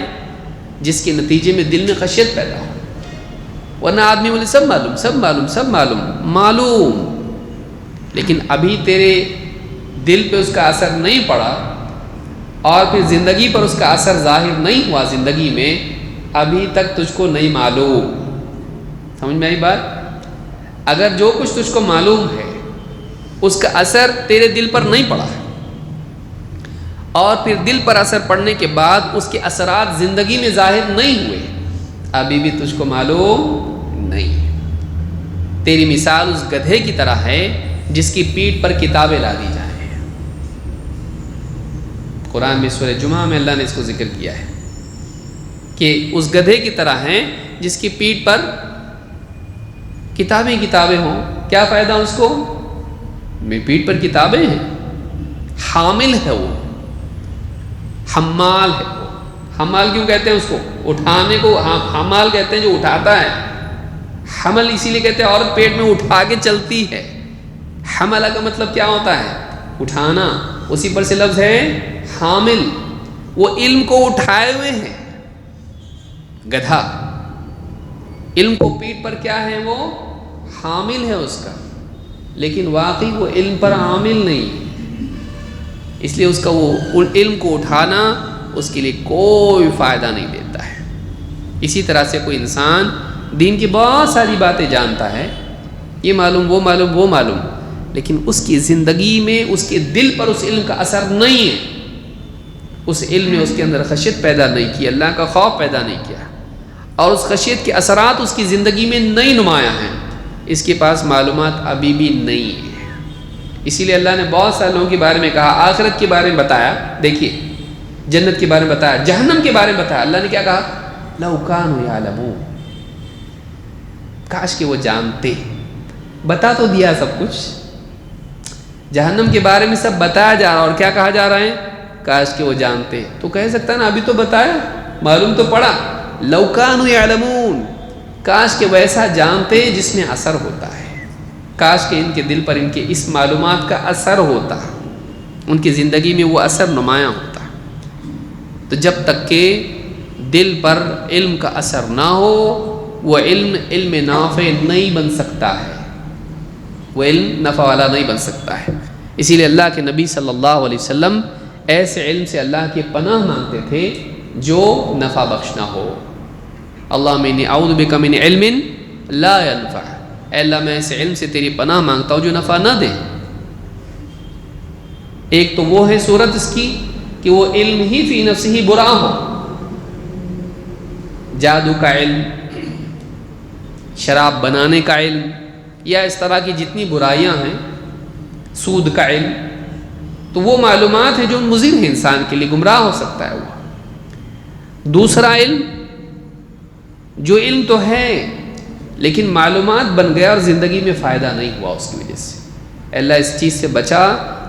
[SPEAKER 1] جس کے نتیجے میں دل میں خشیت پیدا ہو. ورنہ آدمی بولے سب معلوم، سب معلوم، سب معلوم، معلوم، لیکن ابھی تیرے دل پہ اس کا اثر نہیں پڑا، اور پھر زندگی پر اس کا اثر ظاہر نہیں ہوا زندگی میں، ابھی تک تجھ کو نہیں معلوم. سمجھ میں آئی بات؟ اگر جو کچھ تجھ کو معلوم ہے اس کا اثر تیرے دل پر نہیں پڑا ہے، اور پھر دل پر اثر پڑنے کے بعد اس کے اثرات زندگی میں ظاہر نہیں ہوئے، ابھی بھی تجھ کو معلوم نہیں. تیری مثال اس گدھے کی طرح ہے جس کی پیٹھ پر کتابیں لا دی جائیں. قرآن میں سورہ جمعہ میں اللہ نے اس کو ذکر کیا ہے کہ اس گدھے کی طرح ہیں جس کی پیٹھ پر کتابیں ہوں. کیا فائدہ اس کو؟ میری پیٹھ پر کتابیں ہیں. حامل ہے وہ، حمال ہے وہ. حمال کیوں کہتے ہیں اس کو؟ اٹھانے کو حمال کہتے ہیں جو اٹھاتا ہے. حمل اسی لیے کہتے ہیں عورت پیٹ میں اٹھا کے چلتی ہے. حملہ کا مطلب کیا ہوتا ہے؟ اٹھانا. اسی پر سے لفظ ہے حامل. وہ علم کو اٹھائے ہوئے ہیں گدھا. علم کو پیٹھ پر کیا ہے؟ وہ حامل ہے اس کا، لیکن واقعی وہ علم پر عامل نہیں. اس لیے اس کا وہ علم کو اٹھانا اس کے لیے کوئی فائدہ نہیں دیتا ہے. اسی طرح سے کوئی انسان دین کی بہت ساری باتیں جانتا ہے، یہ معلوم، وہ معلوم، وہ معلوم، لیکن اس کی زندگی میں اس کے دل پر اس علم کا اثر نہیں ہے. اس علم نے اس کے اندر خشیت پیدا نہیں کی، اللہ کا خوف پیدا نہیں کیا، اور اس خشیت کے اثرات اس کی زندگی میں نہیں نمایاں ہیں. اس کے پاس معلومات ابھی بھی نہیں ہے. اسی لیے اللہ نے بہت سارے لوگوں کے بارے میں کہا، آخرت کے بارے میں بتایا. دیکھیے جنت کے بارے میں بتایا، جہنم کے بارے میں بتایا. اللہ نے کیا کہا؟ لَوْ كَانُوا يَعْلَمُونَ، کاش کہ وہ جانتے. بتا تو دیا سب کچھ. جہنم کے بارے میں سب بتایا جا رہا، اور کیا کہا جا رہا ہے؟ کاش کہ وہ جانتے. تو کہہ سکتا ہے نا ابھی تو بتایا، معلوم تو پڑا. لَوْ كَانُوا يَعْلَمُونَ، کاش کہ ویسا جانتے جس میں اثر ہوتا ہے. کاش کہ ان کے دل پر ان کے اس معلومات کا اثر ہوتا، ان کی زندگی میں وہ اثر نمایاں ہوتا. تو جب تک کہ دل پر علم کا اثر نہ ہو، وہ علم نافع نہیں بن سکتا ہے، وہ علم نفع والا نہیں بن سکتا ہے. اسی لیے اللہ کے نبی صلی اللہ علیہ وسلم ایسے علم سے اللہ کی پناہ مانگتے تھے جو نفع بخش نہ ہو. اللہم انی اعوذ بک من علم لا ينفع، اے اللہ میں ایسے علم سے تیری پناہ مانگتا ہوں جو نفع نہ دے. ایک تو وہ ہے صورت اس کی کہ وہ علم ہی فی نفسہ ہی برا ہو. جادو کا علم، شراب بنانے کا علم، یا اس طرح کی جتنی برائیاں ہیں، سود کا علم، تو وہ معلومات ہیں جو مضر ہیں انسان کے لیے، گمراہ ہو سکتا ہے وہ۔ دوسرا علم، جو علم تو ہے لیکن معلومات بن گیا اور زندگی میں فائدہ نہیں ہوا اس کی وجہ سے، اللہ اس چیز سے بچا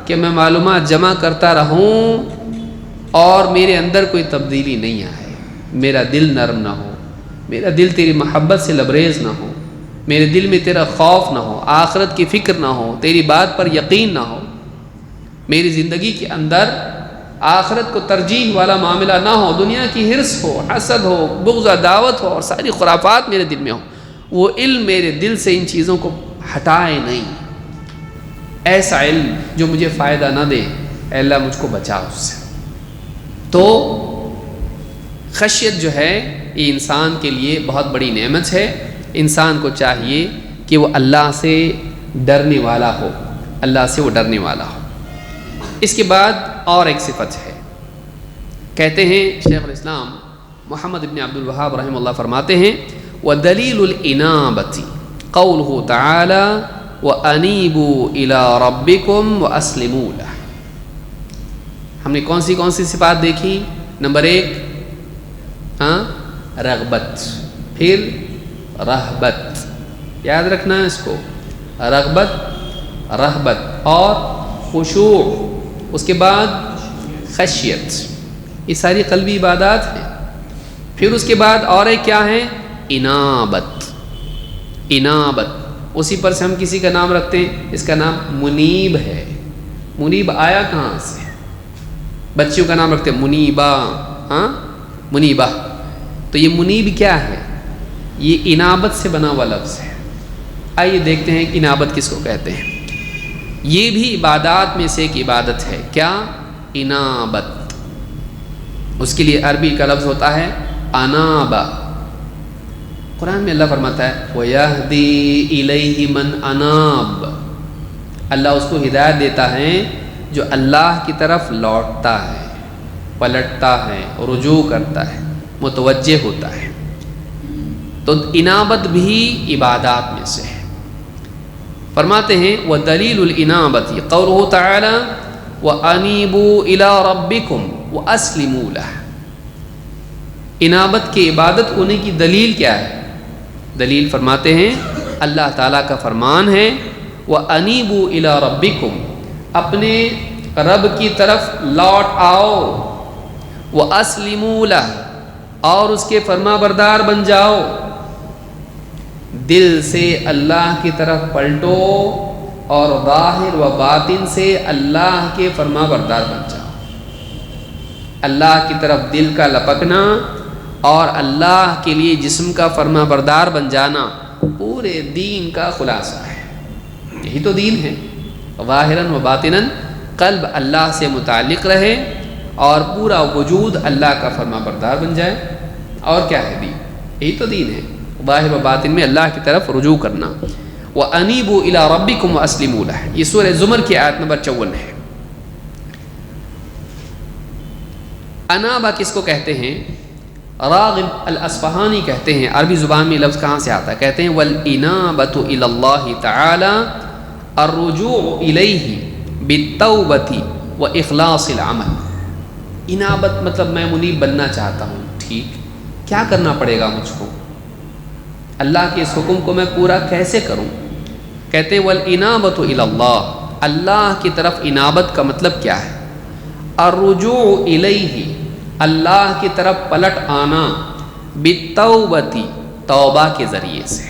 [SPEAKER 1] کہ میں معلومات جمع کرتا رہوں اور میرے اندر کوئی تبدیلی نہیں آئے، میرا دل نرم نہ ہو، میرا دل تیری محبت سے لبریز نہ ہو، میرے دل میں تیرا خوف نہ ہو، آخرت کی فکر نہ ہو، تیری بات پر یقین نہ ہو، میری زندگی کے اندر آخرت کو ترجیح والا معاملہ نہ ہو، دنیا کی حرص ہو، حسد ہو، بغض دعوت ہو اور ساری خرافات میرے دل میں ہو، وہ علم میرے دل سے ان چیزوں کو ہٹائے نہیں، ایسا علم جو مجھے فائدہ نہ دے، اے اللہ مجھ کو بچا اس سے۔ تو خشیت جو ہے یہ انسان کے لیے بہت بڑی نعمت ہے، انسان کو چاہیے کہ وہ اللہ سے ڈرنے والا ہو، اللہ سے وہ ڈرنے والا ہو۔ اس کے بعد اور ایک صفت ہے، کہتے ہیں شیخ الاسلام محمد ابن عبد الوہاب رحمہ اللہ فرماتے ہیں وَدَلِيلُ الْإِنَابَةِ قَوْلُهُ تَعَالَى وَأَنِيبُوا إِلَىٰ رَبِّكُمْ وَأَسْلِمُوا لَهُ۔ ہم نے کون سی صفات دیکھی؟ نمبر 1 رغبت، پھر رہبت، یاد رکھنا ہے اس کو، رغبت اور خشوع، اس کے بعد خشیت، یہ ساری قلبی عبادات ہیں۔ پھر اس کے بعد اور ایک کیا ہے؟ انابت، اسی پر سے ہم کسی کا نام رکھتے ہیں، اس کا نام منیب ہے۔ منیب آیا کہاں سے؟ بچیوں کا نام رکھتے ہیں منیبہ، منیبہ، تو یہ منیب کیا ہے؟ یہ انابت سے بنا ہوا لفظ ہے۔ آئیے دیکھتے ہیں کہ انابت کس کو کہتے ہیں۔ یہ بھی عبادات میں سے ایک عبادت ہے، کیا؟ انابت۔ اس کے لیے عربی کا لفظ ہوتا ہے انابا۔ قرآن میں اللہ فرماتا ہے وَيَهْدِي إِلَيْهِ مَنْ أَنَابَ، اللہ اس کو ہدایت دیتا ہے جو اللہ کی طرف لوٹتا ہے، پلٹتا ہے، رجوع کرتا ہے، متوجہ ہوتا ہے۔ تو انابت بھی عبادات میں سے ہے۔ فرماتے ہیں وَدَلِيلُ الْإِنَابَةِ قَوْلُهُ تَعَالَى وَأَنِيبُوا إِلَىٰ رَبِّكُمْ وَأَسْلِمُوا لَهُ۔ انابت کی عبادت ہونے کی دلیل کیا ہے؟ دلیل فرماتے ہیں اللہ تعالیٰ کا فرمان ہے وَأَنِيبُوا إِلَىٰ رَبِّكُمْ، اپنے رب کی طرف لوٹ آؤ، وَأَسْلِمُوا لَهُ، اور اس کے فرما بردار بن جاؤ، دل سے اللہ کی طرف پلٹو اور ظاہر و باطن سے اللہ کے فرما بردار بن جاؤ۔ اللہ کی طرف دل کا لپکنا اور اللہ کے لیے جسم کا فرما بردار بن جانا پورے دین کا خلاصہ ہے، یہی تو دین ہے۔ ظاہراً و باطناً قلب اللہ سے متعلق رہے اور پورا وجود اللہ کا فرما بردار بن جائے، اور کیا ہے دین؟ یہی تو دین ہے، ظاہر و باطن میں اللہ کی طرف رجوع کرنا۔ وَأَنِيبُوا إِلَىٰ رَبِّكُمْ وَأَسْلِمُوا لَهُ، یہ سورہ زمر کی آیت نمبر 54 ہے۔ انابہ کس کو کہتے ہیں؟ راغب الاصفہانی کہتے ہیں، عربی زبان میں لفظ کہاں سے آتا ہے؟ کہتے ہیں وَالْإِنَابَةُ إِلَى اللَّهِ تَعَالَى الرُّجُوعُ إِلَيْهِ بِالتَّوْبَةِ وَإِخْلَاصِ الْعَمَلِ۔ انابت مطلب میں منیب بننا چاہتا ہوں، ٹھیک، کیا کرنا پڑے گا مجھ کو؟ اللہ کے اس حکم کو میں پورا کیسے کروں؟ کہتے ہیں وَالْإِنَابَةُ إِلَى اللَّهِ، اللہ کی طرف انابت کا مطلب کیا ہے؟ الرجوع الیہ، اللہ کی طرف پلٹ آنا، بالتوبۃ، توبہ کے ذریعے سے۔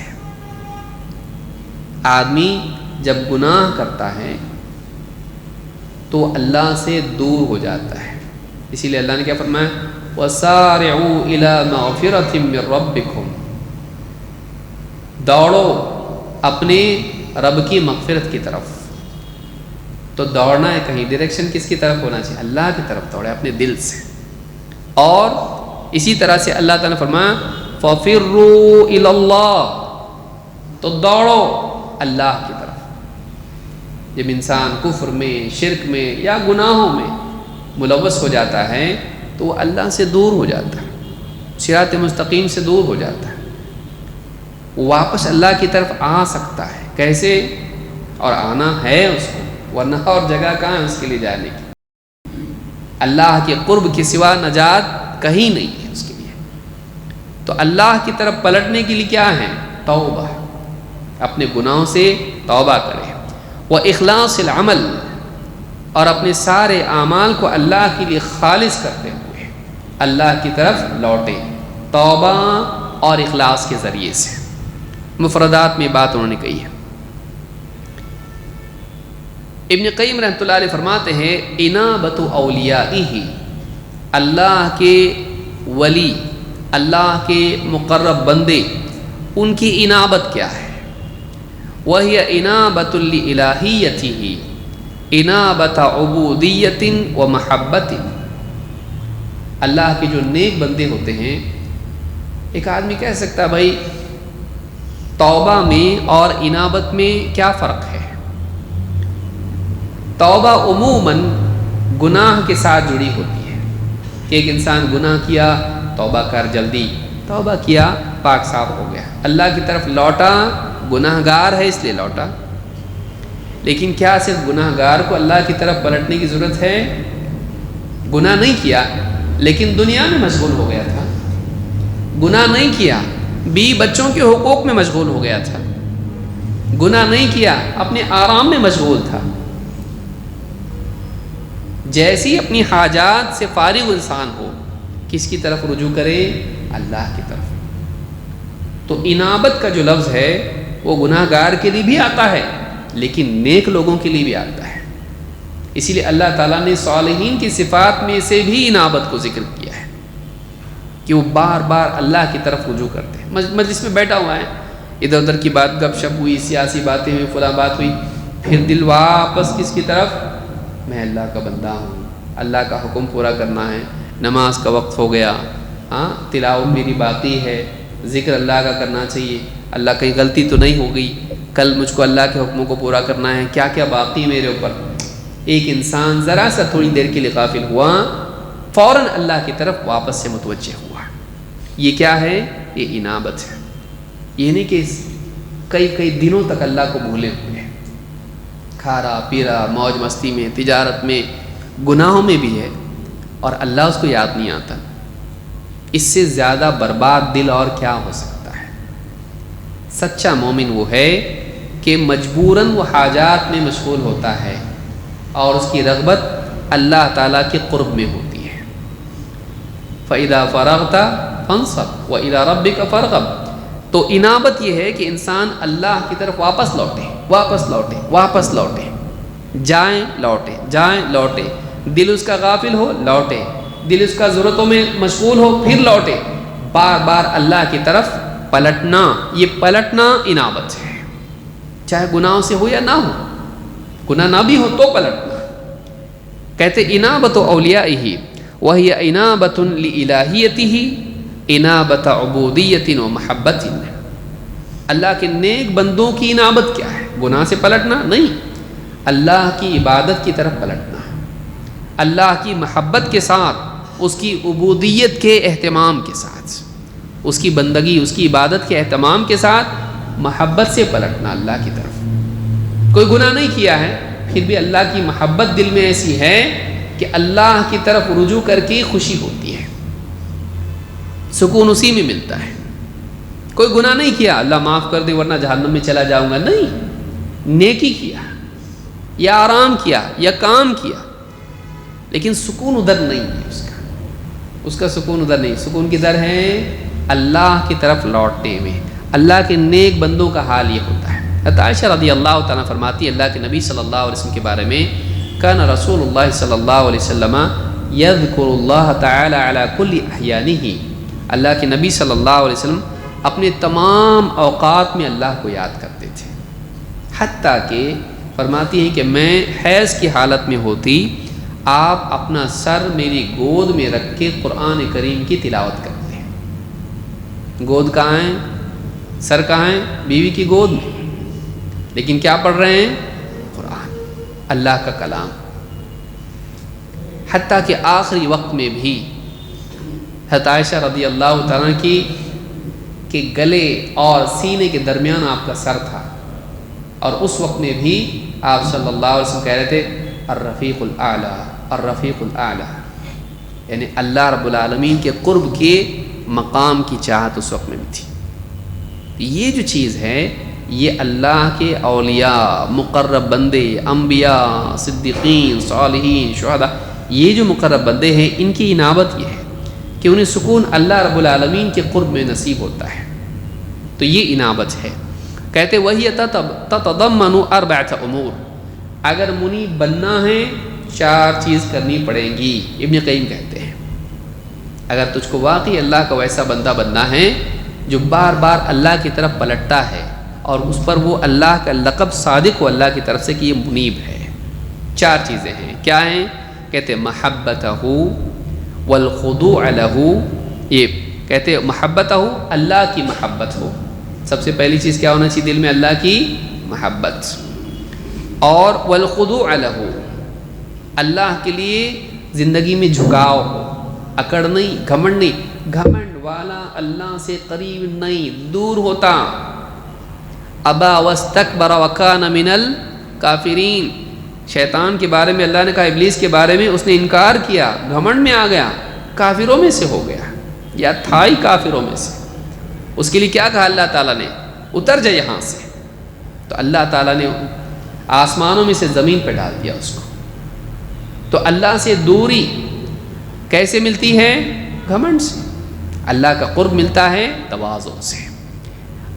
[SPEAKER 1] آدمی جب گناہ کرتا ہے تو اللہ سے دور ہو جاتا ہے، اسی لیے اللہ نے کیا فرمایا وَسَارِعُوا إِلَىٰ مَغْفِرَةٍ مِّن رَبِّكُمْ، دوڑو اپنے رب کی مغفرت کی طرف۔ تو دوڑنا ہے کہیں، ڈائریکشن کس کی طرف ہونا چاہیے؟ اللہ کی طرف دوڑے، اپنے دل سے۔ اور اسی طرح سے اللہ تعالیٰ نے فرمایا فَفِرُّوا إِلَى اللَّهِ، تو دوڑو اللہ کی طرف۔ جب انسان کفر میں، شرک میں یا گناہوں میں ملوث ہو جاتا ہے تو وہ اللہ سے دور ہو جاتا ہے، صراط مستقیم سے دور ہو جاتا ہے۔ واپس اللہ کی طرف آ سکتا ہے. کیسے؟ اور آنا ہے اس کو، ورنہ اور جگہ کہاں ہے اس کے لیے جانے کی. اللہ کے قرب کے سوا نجات کہیں نہیں ہے اس کے لیے. تو اللہ کی طرف پلٹنے کے لیے کیا ہے؟ توبہ. اپنے گناہوں سے توبہ کرے. وَإِخْلَاصِ الْعَمَلِ، اور اپنے سارے اعمال کو اللہ کے لیے خالص کرتے ہوئے اللہ کی طرف لوٹے، توبہ اور اخلاص کے ذریعے سے. مفردات میں بات انہوں نے کہی ہے. ابن قیم رحمۃ اللہ علیہ فرماتے ہیں انابت اولیائہ، اللہ کے ولی، اللہ کے مقرب بندے، ان کی انابت کیا ہے؟ وہی انابت لِإِلَٰهِيَّتِهِ، انابت عبودیت و محبت. اللہ کے جو نیک بندے ہوتے ہیں، ایک آدمی کہہ سکتا ہے بھائی توبہ میں اور انابت میں کیا فرق ہے؟ توبہ عموماً گناہ کے ساتھ جڑی ہوتی ہے کہ ایک انسان گناہ کیا، توبہ کر، جلدی توبہ کیا، پاک صاف ہو گیا، اللہ کی طرف لوٹا، گناہ گار ہے اس لیے لوٹا. لیکن کیا صرف گناہ گار کو اللہ کی طرف پلٹنے کی ضرورت ہے؟ گناہ نہیں کیا لیکن دنیا میں مشغول ہو گیا تھا، گناہ نہیں کیا بیوی بچوں کے حقوق میں مشغول ہو گیا تھا، گناہ نہیں کیا اپنے آرام میں مشغول تھا، جیسی اپنی حاجات سے فارغ انسان ہو، کس کی طرف رجوع کرے؟ اللہ کی طرف. تو انابت کا جو لفظ ہے وہ گناہ گار کے لیے بھی آتا ہے لیکن نیک لوگوں کے لیے بھی آتا ہے. اسی لیے اللہ تعالیٰ نے صالحین کی صفات میں سے بھی انابت کو ذکر کیا ہے کہ وہ بار بار اللہ کی طرف رجوع کرتے ہیں. مجلس میں بیٹھا ہوا ہے، ادھر ادھر کی بات، گپ شپ ہوئی، سیاسی باتیں ہوئی، فلاں بات ہوئی، پھر دل واپس کس کی طرف؟ میں اللہ کا بندہ ہوں، اللہ کا حکم پورا کرنا ہے، نماز کا وقت ہو گیا، ہاں تلاوت میری باقی ہے، ذکر اللہ کا کرنا چاہیے، اللہ کہیں غلطی تو نہیں ہو گئی، کل مجھ کو اللہ کے حکموں کو پورا کرنا ہے، کیا کیا باقی میرے اوپر. ایک انسان ذرا سا تھوڑی دیر کے لیے غافل ہوا، فوراً اللہ کی طرف واپس سے متوجہ ہوا. یہ کیا ہے؟ یہ انابت ہے. یہ نہیں کہ کئی دنوں تک اللہ کو بھولے ہوئے ہیں، کھارا پیرا، موج مستی میں، تجارت میں، گناہوں میں بھی ہے اور اللہ اس کو یاد نہیں آتا. اس سے زیادہ برباد دل اور کیا ہو سکتا ہے؟ سچا مومن وہ ہے کہ مجبوراً وہ حاجات میں مشغول ہوتا ہے اور اس کی رغبت اللہ تعالیٰ کے قرب میں ہوتی ہے. فَإِذَا فَرَغْتَ فَانصَبْ وَإِلَىٰ رَبِّكَ فَارْغَب. تو انابت یہ ہے کہ انسان اللہ کی طرف واپس لوٹے، واپس لوٹے، واپس لوٹے، جائیں لوٹے، جائیں لوٹے. دل اس کا غافل ہو، لوٹے، دل اس کا ضرورتوں میں مشغول ہو، پھر لوٹے. بار بار اللہ کی طرف پلٹنا، یہ پلٹنا انابت ہے. چاہے گناہوں سے ہو یا نہ ہو، گناہ نہ بھی ہو تو پلٹنا. کہتے انابت اولیائہ وہی انابت لِإِلَٰهِيَتِهِ انابت عبودیت و محبت. اللہ کے نیک بندوں کی انابت کیا ہے؟ گناہ سے پلٹنا نہیں، اللہ کی عبادت کی طرف پلٹنا، اللہ کی محبت کے ساتھ، اس کی عبودیت کے اہتمام کے ساتھ، اس کی بندگی، اس کی عبادت کے اہتمام کے ساتھ محبت سے پلٹنا اللہ کی طرف. کوئی گناہ نہیں کیا ہے پھر بھی اللہ کی محبت دل میں ایسی ہے کہ اللہ کی طرف رجوع کر کے خوشی ہوتی ہے، سکون اسی میں ملتا ہے. کوئی گناہ نہیں کیا، اللہ معاف کر دے ورنہ جہنم میں چلا جاؤں گا، نہیں، نیکی کیا یا آرام کیا یا کام کیا لیکن سکون ادھر نہیں ہے، اس کا سکون ادھر نہیں. سکون کدھر ہے؟ اللہ کی طرف لوٹنے میں. اللہ کے نیک بندوں کا حال یہ ہوتا ہے. حضرت عائشہ رضی اللہ تعالیٰ فرماتی ہے اللہ کے نبی صلی اللہ علیہ وسلم کے بارے میں، کان رسول اللہ صلی اللہ علیہ وسلم یذکر اللہ تعالی علی کل احیانہ. اللہ کے نبی صلی اللہ علیہ وسلم اپنے تمام اوقات میں اللہ کو یاد کرتے تھے، حتیٰ کہ فرماتی ہیں کہ میں حیض کی حالت میں ہوتی، آپ اپنا سر میری گود میں رکھ کے قرآن کریم کی تلاوت کرتے ہیں. گود کہاں ہے؟ سر کہاں ہے؟ بیوی کی گود میں، لیکن کیا پڑھ رہے ہیں؟ قرآن، اللہ کا کلام. حتیٰ کہ آخری وقت میں بھی حضرت عائشہ رضی اللہ تعالیٰ کی کہ گلے اور سینے کے درمیان آپ کا سر تھا، اور اس وقت میں بھی آپ صلی اللہ علیہ وسلم کہہ رہے تھے الرفیق الاعلیٰ، الرفیق الاعلیٰ، یعنی اللہ رب العالمین کے قرب کے مقام کی چاہت اس وقت میں بھی تھی۔ یہ جو چیز ہے یہ اللہ کے اولیاء، مقرب بندے، انبیاء، صدیقین، صالحین، شہداء، یہ جو مقرب بندے ہیں ان کی انابت یہ ہے کہ انہیں سکون اللہ رب العالمین کے قرب میں نصیب ہوتا ہے، تو یہ انابت ہے۔ کہتے وہی تتضمن اربعۃ امور، اگر منیب بننا ہے 4 چیز کرنی پڑیں گی۔ ابن قیم کہتے ہیں اگر تجھ کو واقعی اللہ کا ویسا بندہ بننا ہے جو بار بار اللہ کی طرف پلٹتا ہے اور اس پر وہ اللہ کا لقب صادق ہو اللہ کی طرف سے کہ یہ منیب ہے، 4 چیزیں ہیں۔ کیا ہیں؟ کہتے محبتہ والخضوع لہ، یہ کہتے محبتہ، اللہ کی محبت ہو، سب سے پہلی چیز کیا ہونا چاہیے دل میں؟ اللہ کی محبت، اور والخضوع لہ، اللہ کے لیے زندگی میں جھکاؤ ہو، اکڑ نہیں، گھمنڈ نہیں، گھمنڈ والا اللہ سے قریب نہیں، دور ہوتا۔ ابا واستکبر وکان من الکافرین، شیطان کے بارے میں اللہ نے کہا، ابلیس کے بارے میں اس نے انکار کیا، گھمنڈ میں آ گیا، کافروں میں سے ہو گیا، یا تھا ہی کافروں میں سے۔ اس کے لیے کیا کہا اللہ تعالیٰ نے؟ اتر جا یہاں سے، تو اللہ تعالیٰ نے آسمانوں میں سے زمین پہ ڈال دیا اس کو۔ تو اللہ سے دوری کیسے ملتی ہے؟ گھمنڈ سے۔ اللہ کا قرب ملتا ہے تواضع سے۔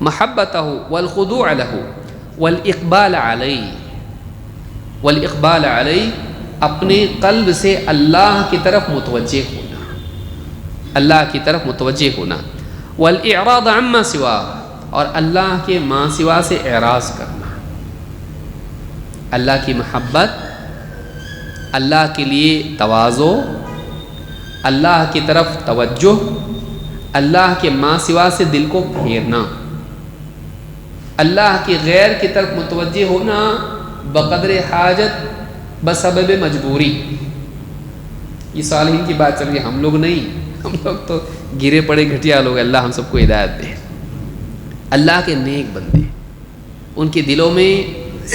[SPEAKER 1] محبتہ والخضوع لہ والاقبال علیہ، والاقبال علیہ، اپنے قلب سے اللہ کی طرف متوجہ ہونا، اللہ کی طرف متوجہ ہونا، والاعراض عما سوا، اور اللہ کے ما سوا سے اعراض کرنا۔ اللہ کی محبت، اللہ کے لیے تواضع، اللہ کی طرف توجہ، اللہ کے ما سوا سے دل کو پھیرنا، اللہ کی غیر کی طرف متوجہ ہونا بقدر حاجت بسبب مجبوری۔ یہ صالحین کی بات چل رہی ہے، ہم لوگ نہیں، ہم لوگ تو گرے پڑے گھٹیا لوگ، اللہ ہم سب کو ہدایت دے۔ اللہ کے نیک بندے، ان کے دلوں میں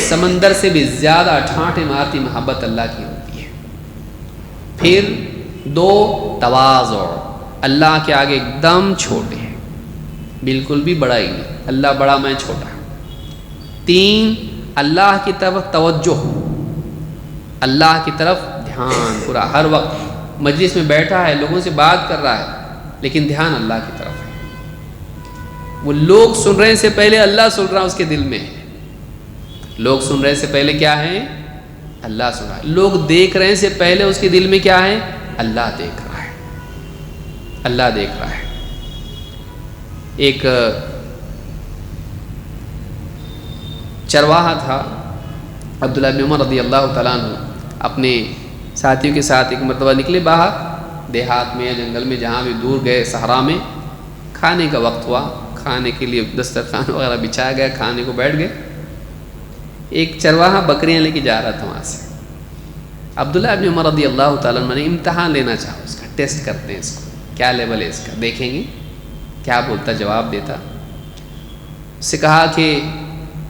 [SPEAKER 1] سمندر سے بھی زیادہ ٹھانٹے مارتی محبت اللہ کی ہوتی ہے۔ پھر 2 تواضع، اللہ کے آگے ایک دم چھوٹے ہیں، بالکل بھی بڑا ہی نہیں، اللہ بڑا میں چھوٹا۔ 3 اللہ کی طرف توجہ، اللہ کی طرف دھیان پورا، ہر وقت مجلس میں بیٹھا ہے، لوگوں سے بات کر رہا ہے، لیکن دھیان اللہ کی طرف ہے۔ وہ لوگ سن رہے سے پہلے اللہ سن رہا اس کے دل میں ہے۔ لوگ سن رہے سے پہلے کیا ہے؟ اللہ سن رہا ہے۔ لوگ دیکھ رہے سے پہلے اس کے دل میں کیا ہے؟ اللہ دیکھ رہا ہے، اللہ دیکھ رہا ہے۔ ایک چرواہا تھا، عبداللہ بن عمر رضی اللہ تعالیٰ عنہ، اپنے ساتھیوں کے ساتھ ایک مرتبہ نکلے باہر، دیہات میں یا جنگل میں، جہاں بھی دور گئے، صحرا میں، کھانے کا وقت ہوا، کھانے کے لیے دسترخوان وغیرہ بچھایا گیا، کھانے کو بیٹھ گئے۔ ایک چرواہا بکریاں لے کے جا رہا تھا وہاں سے۔ عبداللہ بن عمر رضی اللہ تعالیٰ عنہ نے امتحان لینا چاہا اس کا، ٹیسٹ کرتے ہیں اس کو، کیا لیول ہے اس کا، دیکھیں گے کیا بولتا، جواب دیتا۔ اس سے کہا کہ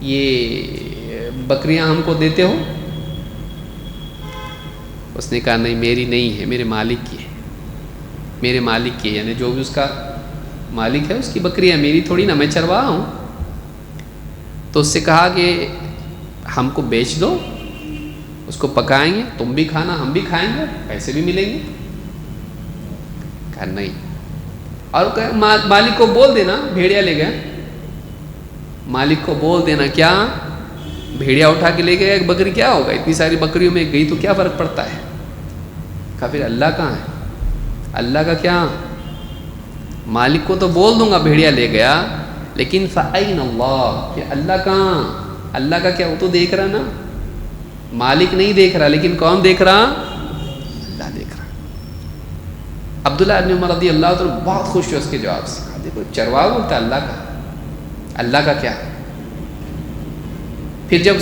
[SPEAKER 1] یہ بکریاں ہم کو دیتے ہو؟ اس نے کہا نہیں، میری نہیں ہے، میرے مالک کی ہے، میرے مالک کی ہے، یعنی جو بھی اس کا مالک ہے اس کی بکریاں، میری تھوڑی نا، میں چرواہا ہوں۔ تو اس سے کہا کہ ہم کو بیچ دو، اس کو پکائیں گے، تم بھی کھانا ہم بھی کھائیں گے، پیسے بھی ملیں گے۔ کہا نہیں، اور مالک کو بول دینا بھیڑیا لے گیا، مالک کو بول دینا کیا، بھیڑیا اٹھا کے لے گیا ایک بکری، کیا ہوگا، اتنی ساری بکریوں میں گئی تو کیا فرق پڑتا ہے۔ کہا پھر اللہ کہاں ہے، اللہ کا کیا، مالک کو تو بول دوں گا بھیڑیا لے گیا، لیکن فَأَيْنَ اللَّهُ، کہ اللہ کہاں، اللہ کا کیا، وہ تو دیکھ رہا نا، مالک نہیں دیکھ رہا، لیکن کون دیکھ رہا، اللہ دیکھ رہا۔ عبداللہ بن عمر رضی اللہ تعالیٰ بہت خوش ہوئے اس کے جواب سے، دیکھو چرواہا بولتا اللہ کا، اللہ کا کیا۔ پھر جب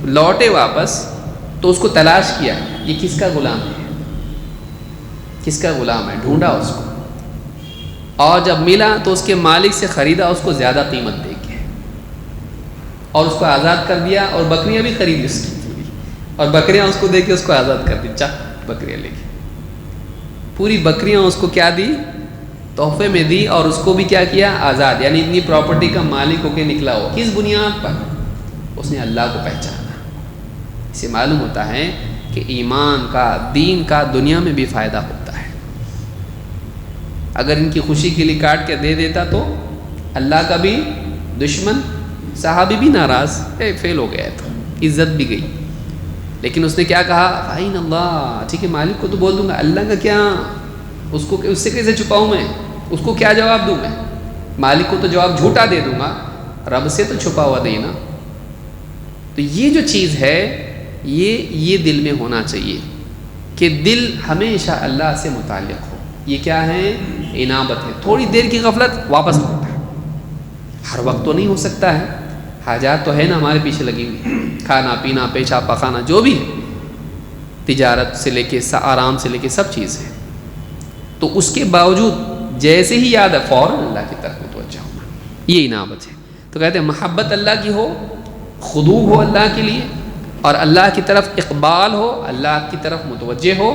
[SPEAKER 1] لوٹے واپس تو اس کو تلاش کیا، یہ کس کا غلام ہے، کس کا غلام ہے، ڈھونڈا اس کو، اور جب ملا تو اس کے مالک سے خریدا اس کو زیادہ قیمت دے کے، اور اس کو آزاد کر دیا، اور بکریاں بھی خریدی اس کی، اور بکریاں اس کو دے کے اس کو آزاد کر دی، چک بکریاں لے کے، پوری بکریاں اس کو کیا دی؟ تحفے میں دی، اور اس کو بھی کیا کیا؟ آزاد، یعنی اتنی پراپرٹی کا مالک ہو کے نکلا ہو۔ کس بنیاد پر؟ اس نے اللہ کو پہچانا۔ اسے معلوم ہوتا ہے کہ ایمان کا، دین کا دنیا میں بھی فائدہ ہوتا ہے۔ اگر ان کی خوشی کے لیے کاٹ کے دے دیتا تو اللہ کا بھی دشمن، صحابی بھی ناراض، فیل ہو گیا تھا، عزت بھی گئی۔ لیکن اس نے کیا کہا؟ فَإِنَّ اللَّهَ، ٹھیک ہے مالک کو تو بول دوں گا، اللہ کا کیا، اس سے کیسے چھپاؤں میں؟ اس کو کیا جواب دوں میں؟ مالک کو تو جواب جھوٹا دے دوں گا، رب سے تو چھپا ہوا دینا۔ تو یہ جو چیز ہے یہ دل میں ہونا چاہیے کہ دل ہمیشہ اللہ سے متعلق ہو۔ یہ کیا ہے؟ انابت ہے۔ تھوڑی دیر کی غفلت واپس لوٹا، ہر وقت تو نہیں ہو سکتا ہے، حاجات تو ہے نا ہمارے پیچھے لگی ہوئی، کھانا پینا، پیشاب پخانا، جو بھی ہے، تجارت سے لے کے آرام سے لے کے سب چیز ہے۔ تو اس کے باوجود جیسے ہی یاد ہے فوراً اللہ کی طرف متوجہ ہونا، یہ انابت ہے۔ تو کہتے ہیں محبت اللہ کی ہو، خضوع ہو اللہ کے لیے، اور اللہ کی طرف اقبال ہو، اللہ کی طرف متوجہ ہو،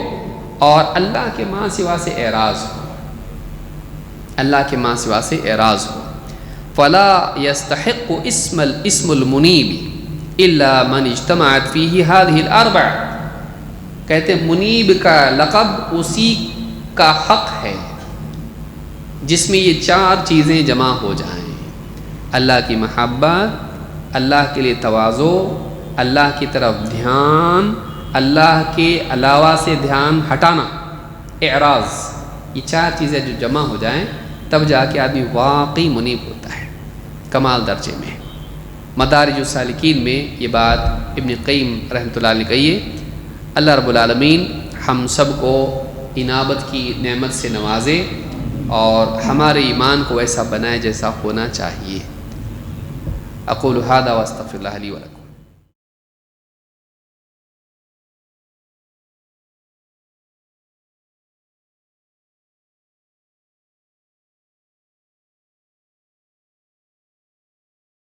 [SPEAKER 1] اور اللہ کے ماں سوا سے اعراض ہو، اللہ کے ماں سوا سے اعراض ہو۔ فلا يستحق اسم المنیب الا من اجتمعت فیہ هذه الاربع، کہتے ہیں منیب کا لقب اسی کا حق ہے جس میں یہ چار چیزیں جمع ہو جائیں: اللہ کی محبت، اللہ کے لیے تواضع، اللہ کی طرف دھیان، اللہ کے علاوہ سے دھیان ہٹانا، اعراض۔ یہ چار چیزیں جو جمع ہو جائیں تب جا کے آدمی واقعی منیب ہوتا ہے، کمال درجے میں۔ مدارج السالکین میں یہ بات ابن قیم رحمۃ اللہ علیہ کہی ہے۔ اللہ رب العالمین ہم سب کو انابت کی نعمت سے نوازے اور ہمارے ایمان کو ایسا بنائے جیسا ہونا چاہیے۔ اقول ھذا واستغفر اللہ لی ولکم۔